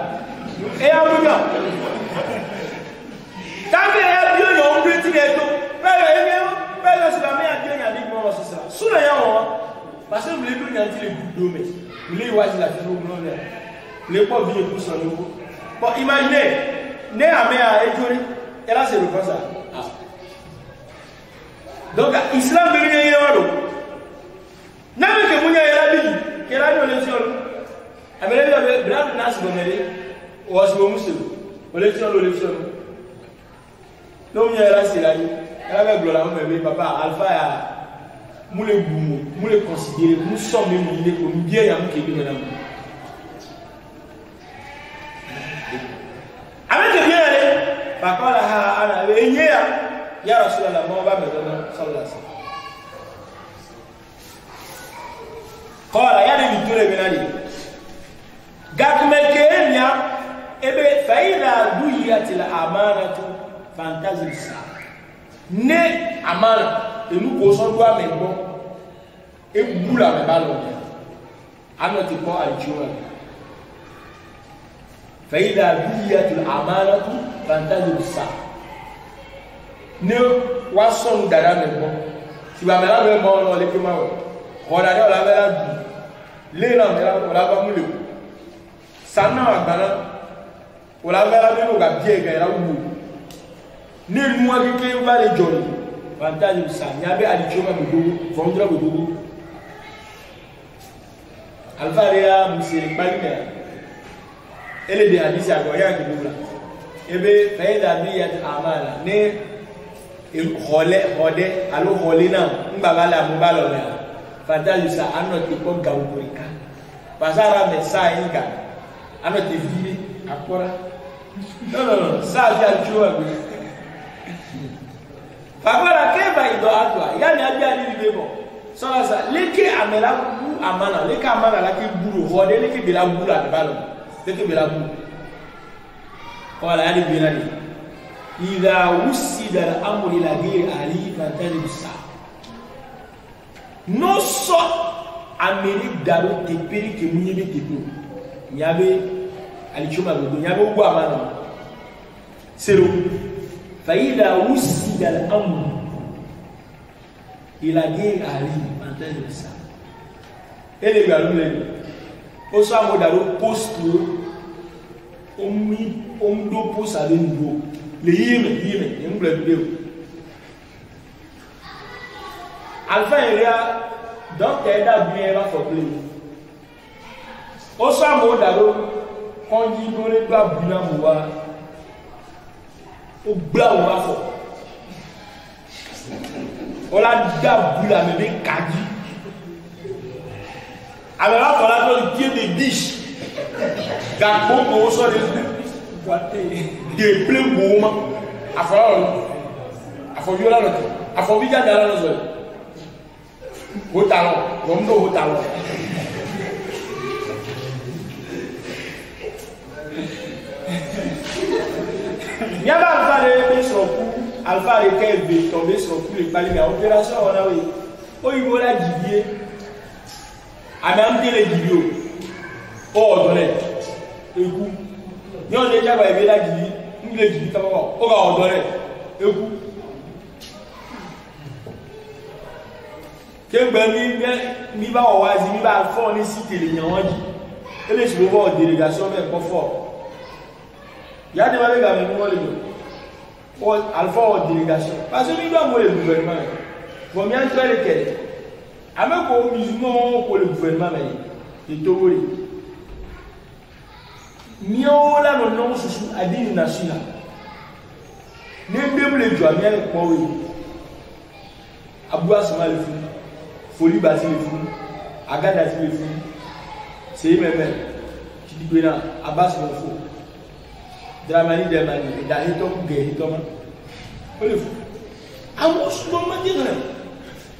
Et à vous dire, tant qu'il y a bien, on peut dire tout. Mais c'est la meilleure bien, il y a des moments, c'est ça. Sous le yam, parce que vous voulez bien dire les bouts d'eau, mais vous voulez voir la vidéo, vous voulez pas vivre pour son nouveau. Bon, imaginez, né à mer et journée, et là c'est le cas ça. Donc, l'islam veut rien y avoir. N'a pas que vous n'ayez la vie, qu'elle a eu les yeux. Amélie, le blanc n'a pas was wo muslim election no nya la sila ni ala be glola mo be papa alpha ya mule bumo mule considérer nous sommes même il est comme bien ya mo ke bi madame avec bien aller papa la ha ana enye ya rasulullah mo ba me sallallahu alaihi wasallam qala ya ni tole benali gakme kenya ebe faida duyatil amanatu fantazil sa ne amana e nu ko so do amebo e bula me ba lo anoti ko aljiwa faida duyatil amanatu fantazil sa ne wa son dara mebo ti ba me la me mo lo le ki ma o da de la me la du le na me la o la ba mu le sana agbara wala vera bino ga biega era wu ni muwa ke va le joli vantage sa nyabe ali choma budu vondra budu alvaria musiri balika ele de hadisi agoya ke dula ebe faida biyat amala ne il hode alo holina mbagala mubalo na vantage sa anoti ko gawurika pasara message inga anoti vili akora. Non, ça j'ai le choix. Agora quem vai do atua? Ya ni abia ni bebo. So ça, leke amela bu amana, leke amana la ki buru hode, leke bela buru la balo. Leke bela buru. Wala ali binani. Idha wusida al-amru ila ghayri ahli fantazir sa. No so ameri daro teperi ke munyebe tepo. Nyabe alichuma gogo, nyabe ugwa amana. Sero. Faida wusida al-amru ila ghayri ahli fantazir sa. Ele galule. Oso amodaro posto do post à nouveau. Le yéme, il me plaît. Alpha et Réa, donc elle a bien va forcler. Au samo d'alo, quand il donne pas bien moua, au blanc ou à fort. On a d'abula mais bien kadi. Alors là, on a dans le pied des biches. Gagbo ko so de plein moment afọ yola lo afọ bi ja dara lo so o talon lo ndo o talon yaba alfa le so ku alfa le ke be tomber sur ku le pali na opération ona we o yibo la jibie adam de le jibio o dole eku ni on déjà va éveiller la vie nous les dit comment on va ordonner eku que mi ba o wazi mi ba fo ni cité le yan won ji ele se bo délégation mais pas fort ya de ba ga mi mo le do o alpha o délégation parce que mi doit mo le gouvernement bon mi entre les quels avec ko musulman ko le gouvernement mais et towori miola no no susu adini national ne demle jo amia ko we abu asma le fun foli basi le fun agada le fun sey meme ti di na abas mo fo dramani demani da hito ge hito ma o le fun awu so ma di na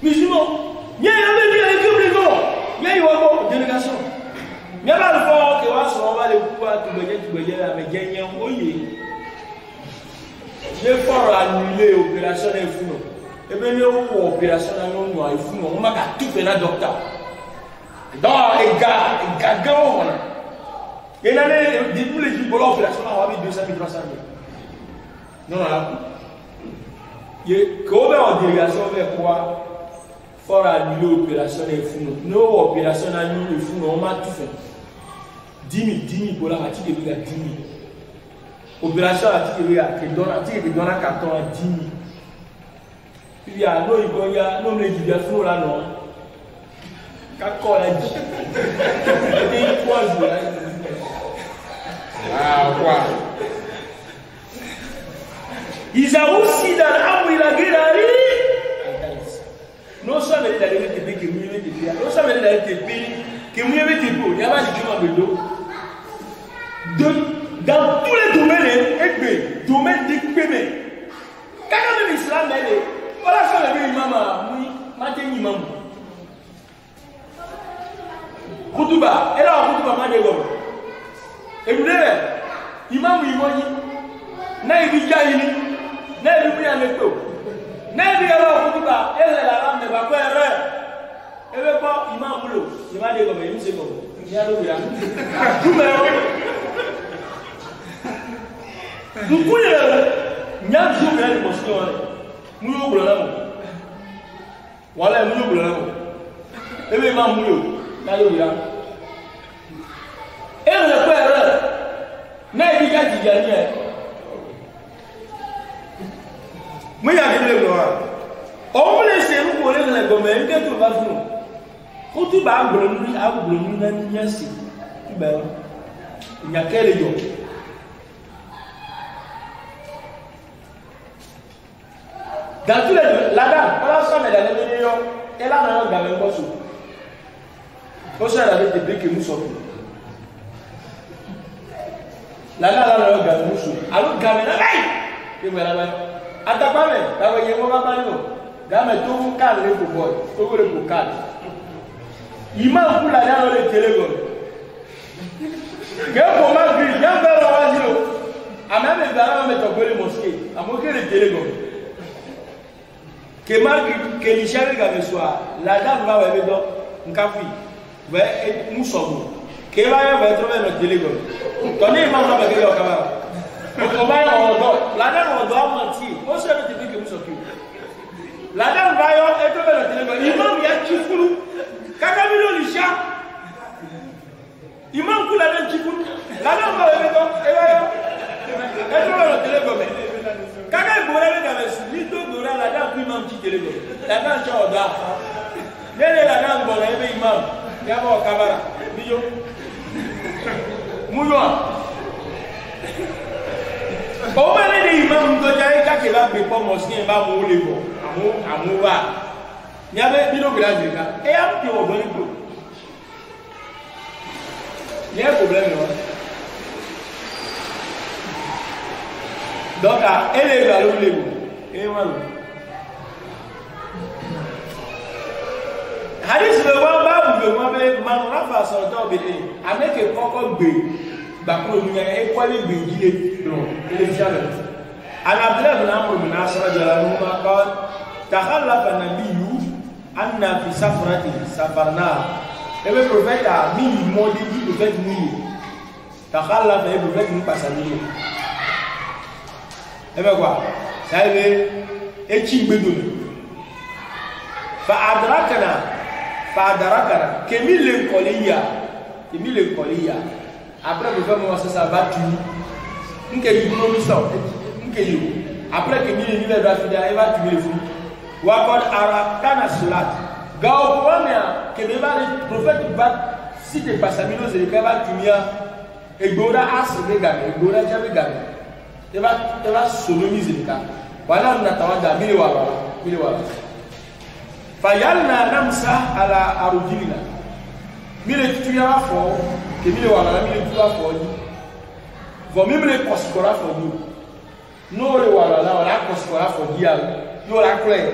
musulman ye ya be ke ble go ye yo ko délégation n'y a pas le fort que on va le pouvoir tout gagner la mais gagner oye j'ai fort annuler opération et fou et bien nous opération nous nous fou on m'a tout fait na docteur donc les gars on et là les tous les jours pour l'opération on va mettre 200 000 300 000 non là il comment en délégation vers quoi fort annuler opération et fou nous opération nous fou on m'a tout fait 10 000 pour la partie de 10 000. Opération à qui donne un carton à 10 000. Il y a un autre, il y a un homme qui vient faire là, non. Quand la dit, il y a 3 jours. Ah, quoi? Ils ont aussi dans l'âme, il a guéri. Non seulement il a des pays qui mouillent des pays, non seulement il a des pays qui mouillent des pays, il y a pas de l'eau. Dans tous les domaines, domaine d'Ikpeme. Quand même l'islam est voilà ça le imam oui, matin imam. Kutuba, elle a kutuba ma de go. Et vous devez imam imoni na ibi jahili, na ibi ya neto. Na ibi ya kutuba, elle la ram ne ba ko erreur. Et le pas imam bulo, imam de go me yuse go. Ya do ya. Nous pouvons n'y a plus de l'émotion. Nous nous blâmons. Voilà, nous nous blâmons. Et bien, nous là, et le père, n'a dit qu'à dire rien. Moi, il y a des gens. On peut laisser nous pour les gommes, que tout va nous. Quand tu vas à Blonny, il y a quel jour. Dans tous les deux, la dame, voilà ça, mais dans les millions, elle a un gamin comme ça. Comme ça, elle avait des briques que nous sommes. La dame a un gamin comme ça. Alors, gamin, aïe! Et voilà, Atapame, dawe yemo babalo. Game to kan le ko boy, to le ko kan. Imam kula ya le telego. Ke ko magri, ya ba la wajiro. Amame dara me to gole mosquée, amoke le telego. Que magri que li chave ga meswa, la dame va webe do nkafi. Ve musogo. Que va ya va trouver le telego. Toni imam na ba ke o kamara. O ba ya o do, la dame o do amati. O se le tibi ke musoki. La dame va yo et trouver le telego. Imam ya chifulu. Kaka bilo li sha. Imam kula den chifulu. La dame va webe do, e va yo. Et trouver le telego. Kaka ibora le ga mesu, ni do dora la dame ku imam chi telego. La dame cha o da. Nele la dame bo na ebe imam. Ya ba o kabara. Biyo. Muyo. O ba le imam do jare ka ke ba be po mosque ba mo le bo. Amu ba. Ni abe bino grazie ka. E am ti o do ni ko. Ni e problème no. Donc ele ga lo le bo. E wa lo. Hadith le wa ba bu be man rafa so to be le. Ameke koko gbe. Ba ko ni e ko le gbe gile no. Ele jale. An Abdullah bin Amr bin As radiyallahu anhu qala takhallafa nabiyyu anna fi safrati safarna. Ebe prophète a mi modi di prophète ni. Takhallafa e prophète ni pasami. Ebe quoi? Ça ebe e chi gbedo. Fa adrakana kemile koliya. Après le fait moi ça va tu. Nke yi no mi so. Après que il va finir, il va tuer les fous. Wakon ara kana sulat. Gao premier que le prophète va si te passe à mino c'est va tuer et gora as de gamme, gora jamais gamme. Il va sodomiser le cas. Voilà on attend da mille wala. Fayalna namsa ala arujilina. Mille tuer à fort, que mille wala, mille tuer à fort. Vont même les koskora fort. No le wala la wala koskora fo dia yo la clair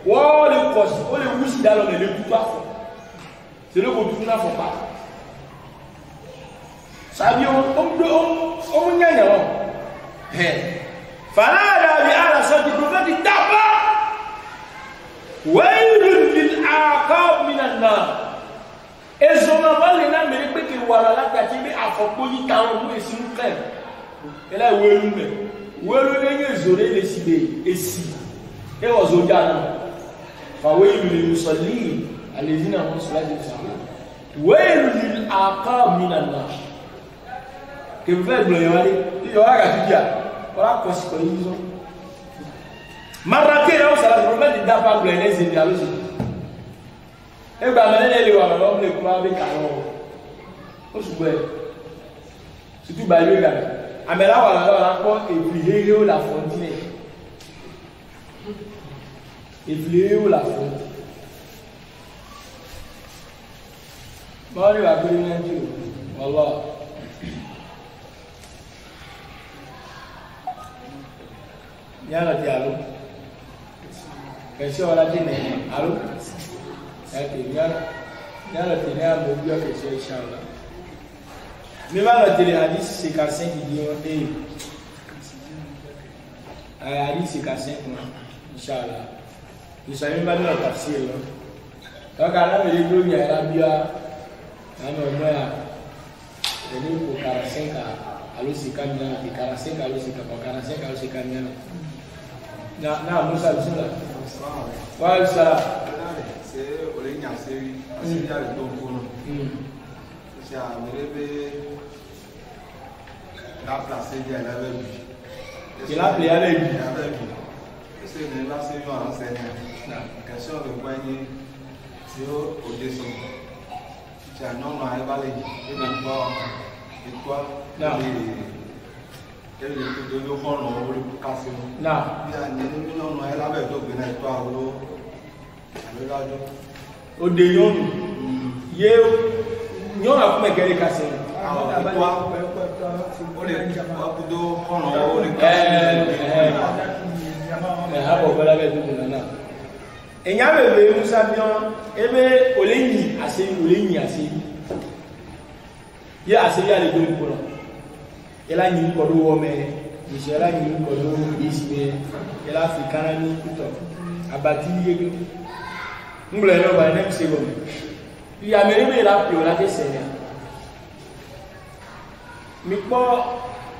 wo le kos o le wusi dalo le tout à fond c'est le ko tout na fo pas sabi on nyanya on fala bi ala sadi profeti taba waylun lil aqab min an-nar ezoma wale na mere pe ke wala la ta ti bi afọpo yi ta o mu esinu clair ela welu me welu nenye zore le sibe esi e ozo jana fa welu lil musallin alladhina hum salatu sahun welu lil aqab min an-nar ke veblo yale yo aga tidia ora kosiko yizo marate ra o sala promet da pa glo ene zindi alozi e gba mele le wa lo le kwa be ka lo o sugbe situ ba yo ga amela wala la ko evier la fontaine evier la fontaine mari wa bi ni nju wallah yala ti alo question wala ti ne alo ati yala ti ne mo bi o question inshallah mais va la télé hadith c'est 45 qui dit hadith c'est 45 inchallah nous savons pas notre tafsir donc là me dit il y a la bia on a pour 45 allo c'est combien 45 allo c'est 45 allo c'est combien na Moussa bismillah wa ça c'est original c'est ya le don kono c'est à merebe la place dia la veille il a appelé avec lui c'est une la c'est yo enseigne na question de poignet c'est au dessus c'est non non elle va aller et quoi elle le de nous prendre au casser là il y a non non elle avait donc une histoire au déyon ye nyo na kuma gere kase abo bala be du na enya be musa bion ebe olenyi ase ya ase ya le do ko no ela nyi ko do wo me ni sera nyi ko do isme ela africana ni kuto abati yego ngble no ba nem se go ya mere la pio la ke senya mi po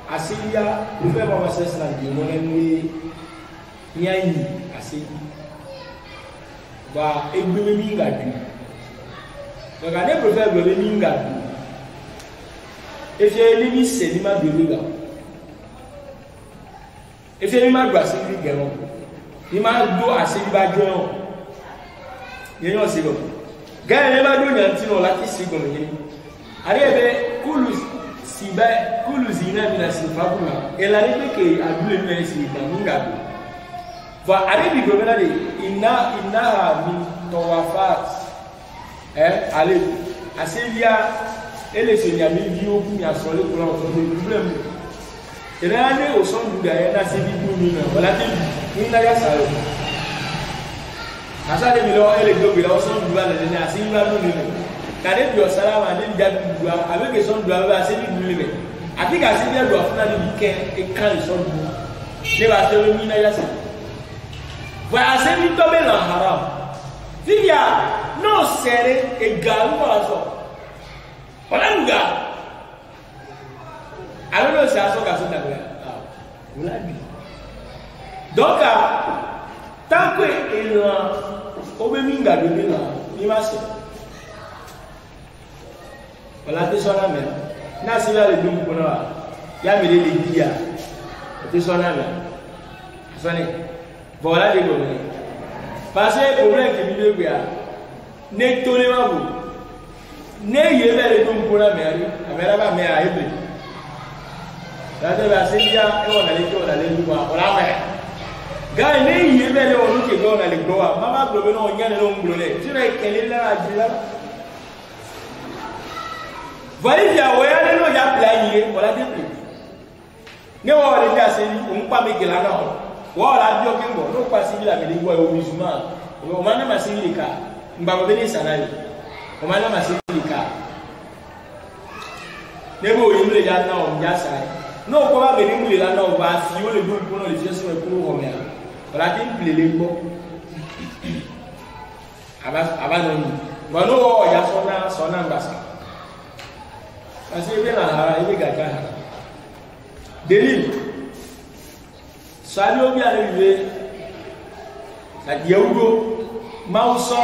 asilia vous faites ma session là de mon ami nyanyi asi ba egbe mi ngadu donc ane préfère le mi ngadu et j'ai ni se ni ma bebe ga et j'ai ni ma gba si ni gero ni ma do asi ba jo yen yo se go ga ni ma do nyanti no la ki si go ni ari ebe kulus sibe kuluzina mina sifakuna elaribe ke adule mina sifa mungabu va aribi gomena de inna min tawafat ale aselia ele senya mi bio ku mi asole ko la so problem elane o son duda e na se bi bu mi na wala te ni na ya sare asale mi lo ele go bi la o son duda le ni asini ba lu ni kade bi osala ma ni da duda avec son duda ba asini bu le ati ka se bi do afuna ni ke e kan so du ne ba se mi na ya sare va asini to be la haram via no sere e galu wala so wala nga alors c'est à ça qu'à ce moment-là vous l'avez donc tant que il au beminga de là il m'a dit voilà des gens là même na si là le dum pour là ya me les dia des gens là même voilà les gars parce que problème que vidéo gars ne tolé ma vous ne yele le dum pour la mère amera ba me a ebe dade ba se dia e wona le ko na le luwa ola me ga ne yele le onu ke go na le go wa mama blobe no nya le no mblole ti na kele la ajila vai via we ya le no ya plan yi ola de pe ne wa le dia se ni o npa me gela na wa ola bi o ke ngo no pa si la me le go o misuma o ma na ma se ni ka mba be ni sanai o ma na ma se nebo yimle ya na o ya sai no ko ba be ni mule la na o ba fi o le do ko no le jesu e ko o me ala tin plele ko aba no ni ba no o ya so na ngasa asi be na hara ibe ga ga deli sali obi ale ibe la yewdo mauso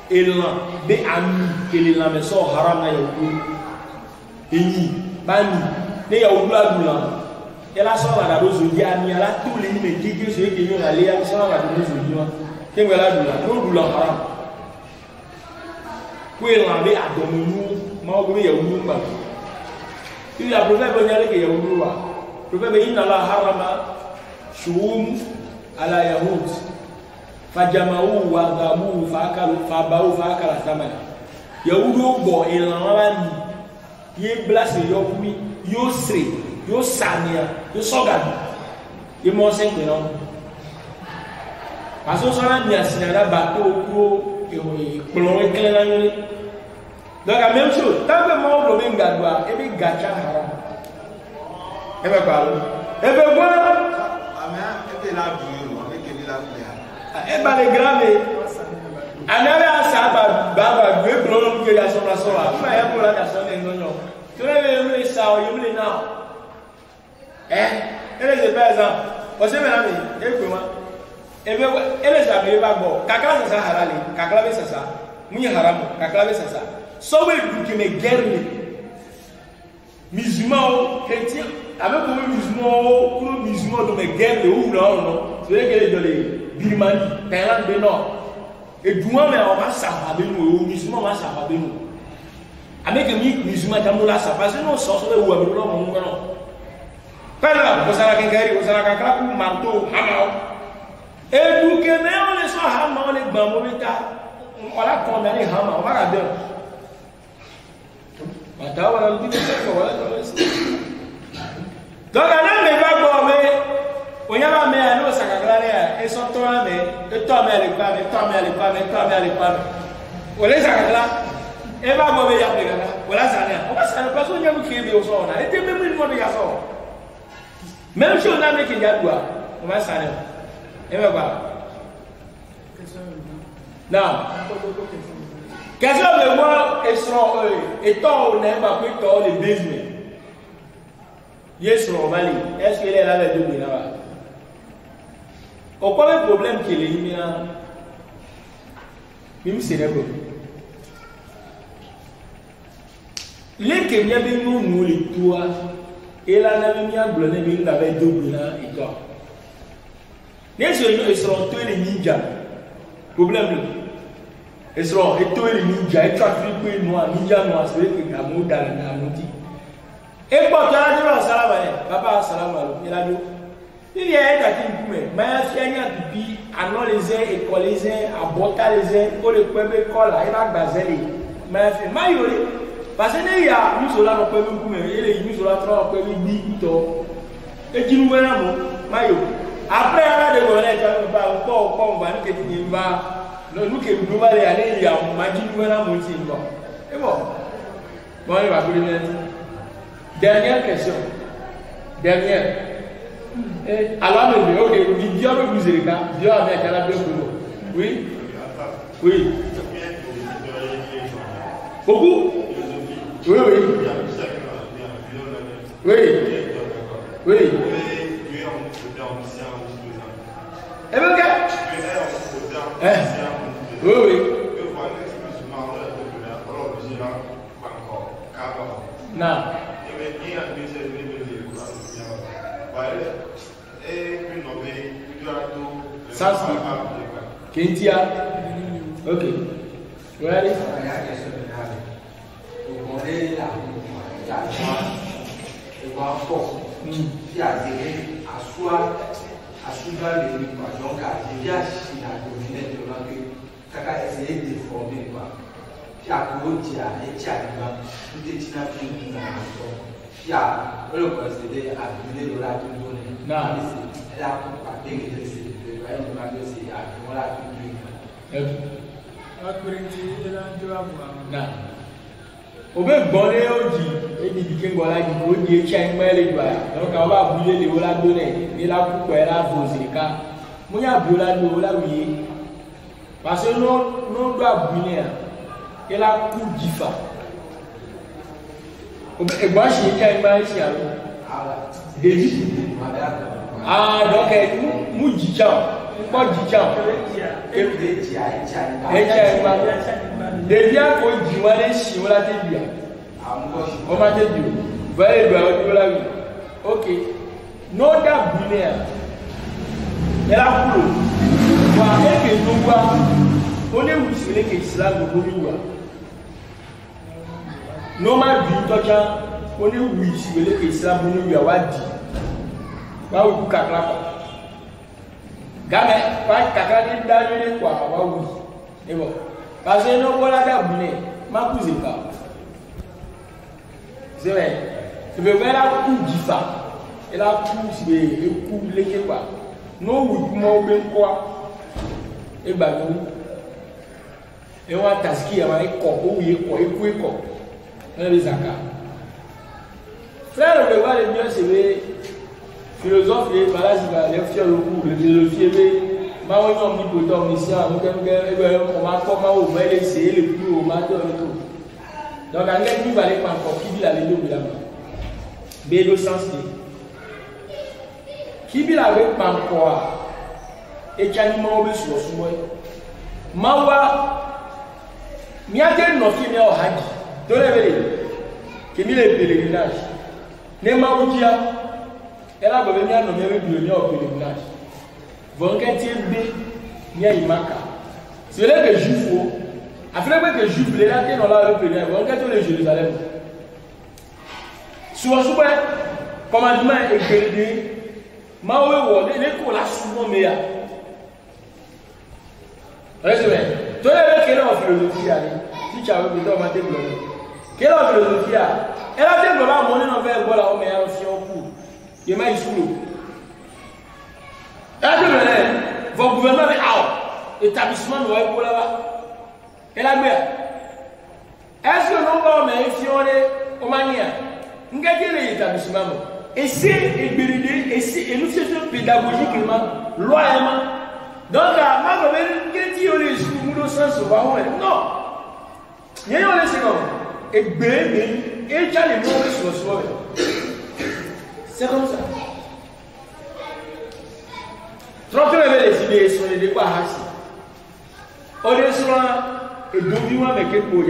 elan be ami kele la me so haram na yewdo eyi bani ne ya odula dula ela so la do so ya ni ala to le ni me gege so ege ni ala ya so la do so ni wa ke ngala dula no dula haram ko ela be adomunu ma o be ya ulu ba ti ya proverbe nyale ke ya ulu wa proverbe inna la harama shum ala yahud fajamau wa gamu fakalu fabau fakala samana yahudu bo ela wa ni ye blase yo kumi yo sre yo sania yo sogadu ye mo se pe no aso so na mi asinara ba to ko e plon e kele na ni donc la même chose tant que mo do be ngadua e be gacha haram e be ba lo e be bo amia e be la du yo e ke ni la ku ya e ba le grave anara asaba baba gbe plon ke ya so na so wa ma ya ko la ka so ne no tu veux le ça ou le non elle est par exemple parce que madame écoute-moi et bien elle est jamais pas bon kakala ça halali kakala be ça muni haram kakala be ça so we du que me guerre musulman chrétien avec pour musulman de me guerre ou non c'est que les Birmanie Thaïlande du Nord et douan mais on va s'ababer nous musulman va s'ababer nous avec mi musulman tamula sa parce que non so so ou abiro mo ngano pala ko sala kengari ko sala kakra ku marto hamao e du ke me on le so hamao le gba mo beta ola ko me ni hamao ma ga de mata wala ndi se ko wala to donc ana me ba go me o nyama me ano sa kakra le e so et toi mais les femmes, et toi mais les femmes, et toi mais les femmes. On les a là. Et va mauvais y appeler là. Voilà ça rien. On va ça parce qu'on y a qui est au son là. Et puis même une fois de garçon. Même si on a mis qu'il y a quoi. On va ça rien. Et va voir. Non. Question de moi et toi on aime pas que toi les business. Yes, on va aller. Est-ce qu'il est là avec deux là-bas? Au quoi le problème qu'il est imminent? Même c'est le problème. Les Kenyans nous les toits et là nous avons blonné nous avons deux là et toi. Les gens seront tous les ninjas. Problème là. Ils seront tous les ninjas. Et tu as fait que noir c'est vrai que Gamou dans la mouti. Et pour toi là tu vas salam alaikum. Papa salam alaikum. Il a dit. Il y a un qui me dit, mais il y a un pipi, à non les airs, école les airs, à botter les airs, pour le premier école, il va baser. Mais il m'a dit, parce que il y a nous cela on peut même couper, il y a nous cela trois on peut même dire et tu nous vois là bon, maillot. Après on a des volets, tu vas pas on va nous que tu vas, nous que nous va aller il y a on m'a dit nous là bon c'est bon. Et bon il va couler maintenant. Dernière question. Dernière. Alors, ok, Dieu veut vous aider, Dieu a mis à la bien pour nous. Oui? Oui. Beaucoup? Oui, oui. Oui. Oui. Et bien, oui, oui. Non. Ça c'est Kentia. Ok. Ready? On veut bonner au dit, et dit que voilà, il faut dire qu'il y a un mal et donc on va bouiller les voilà donner, et là pourquoi elle a posé le cas. Moi, il y a un de là oui. Parce que nous doit bouiller, et là pour Gifa. Et moi, je suis un mal ici David. Ah, donc, nous disons, pas disons. Devia ko jiwale si wala te bia. O ma te bi. Vai do wala wi. Okay. No da bunia. Ela kulo. Wa eke no wa. Oni wusile ke Islam go bi wa. No ma bi tocha. Oni wusile ke Islam go bi wa di. Wa wu kakra pa. Game pa kakra ni da ni kwa wa wu. Ebo. Parce que nous voilà d'abonner, ma cousine pas. C'est vrai. Je veux voir la coupe d'Ifa. Et la coupe, c'est le coup de l'équipe. Nous, vous m'avez quoi? Et bah, nous. Et on a tasqué, on a écoué, écoué. On a les accords. Frère, le voir les miens, c'est les philosophes, les malades, les fiers, le coup, les philosophes. Ma on est omnipotent, omniscient, on va comment on va essayer le plus au matin et tout. Donc, en fait, nous allons pas encore qui dit la vidéo là-bas. Mais le sens qui dit la vidéo pas encore et qui a mis mon bébé sur soi. Mawa, miaté non qui est au Hadi. Dans les vélés, qui mis les pèlerinages. Ne maoudia, elle a besoin de nommer le au pèlerinage. C'est là que juif, après que juif, les latés dans la représentation, vous regardez Jérusalem. Souvent, commandement est créé, Maoué, les cours là souvent meilleurs. Résumé, tu as quelle philosophie, si tu as vu dans ma tête, quelle philosophie, elle a dit que là, mon nom va voilà, on est aussi en cours. Il m'a dit sous l'eau. Votre gouvernement est out. Établissement nous est pour là-bas. Et la mer. Est-ce que nous avons un fioré au manière? Nous avons l'établissement. Et c'est ébélidé, et nous faisons pédagogiquement, loyalement. Donc, ma mère, qu'est-ce que les sous nous sens au bas? Non. Il y a un second. Et bébé, et tu as les mots sur le soir. C'est comme ça. Trop de les idées sur les débats assis. On est sur un et deux avec quelques mots.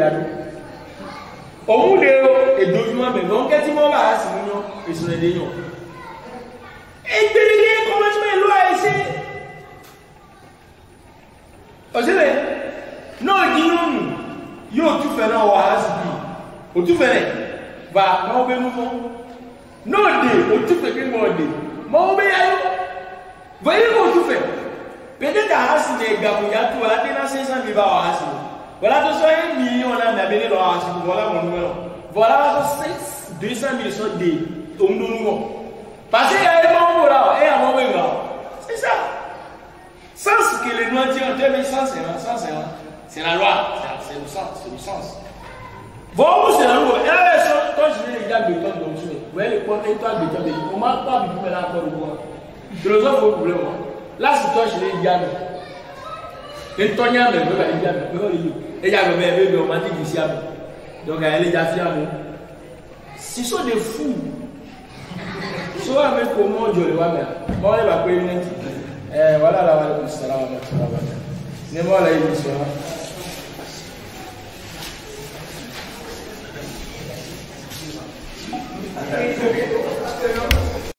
Au monde et deux mois, mais non, qu'est-ce que tu vas assis et sur les dénions. Et délégué, comment tu mets loi ici? Vous savez, non, dis-nous, yo, tu fais là, ou à assis. Ou tu fais là, va, non, mais nous, non, ou tu fais que moi, mon béalo. Voyez comment tu fais. Peut-être à Hassi, les gars, il y a tout, voilà, tu as 500 000 à Hassi. Voilà, tu sois 1 million, on a mis le Hassi, voilà mon numéro. Voilà, 200 000 sont des tombes. Parce qu'il y a un moment là, et un moment là. C'est ça. Sans que les noirs disent en termes de sens, c'est la loi, c'est le sens, c'est le sens. Bon, c'est la loi. Et là, quand je vais les gars, béton, donc vous voyez, les points étoiles béton, comment pas du tout là encore le bois. Philosophe au problème. Là, c'est toi, je l'ai dit. Et toi, il y a un peu de et il y a un peu de romantique ici. Donc, elle est déjà fiable. Ce sont des fous. Soit avec comment je le vois, mais moi, je vais pas payer une. Voilà, là, voilà, c'est là, c'est moi, là, il est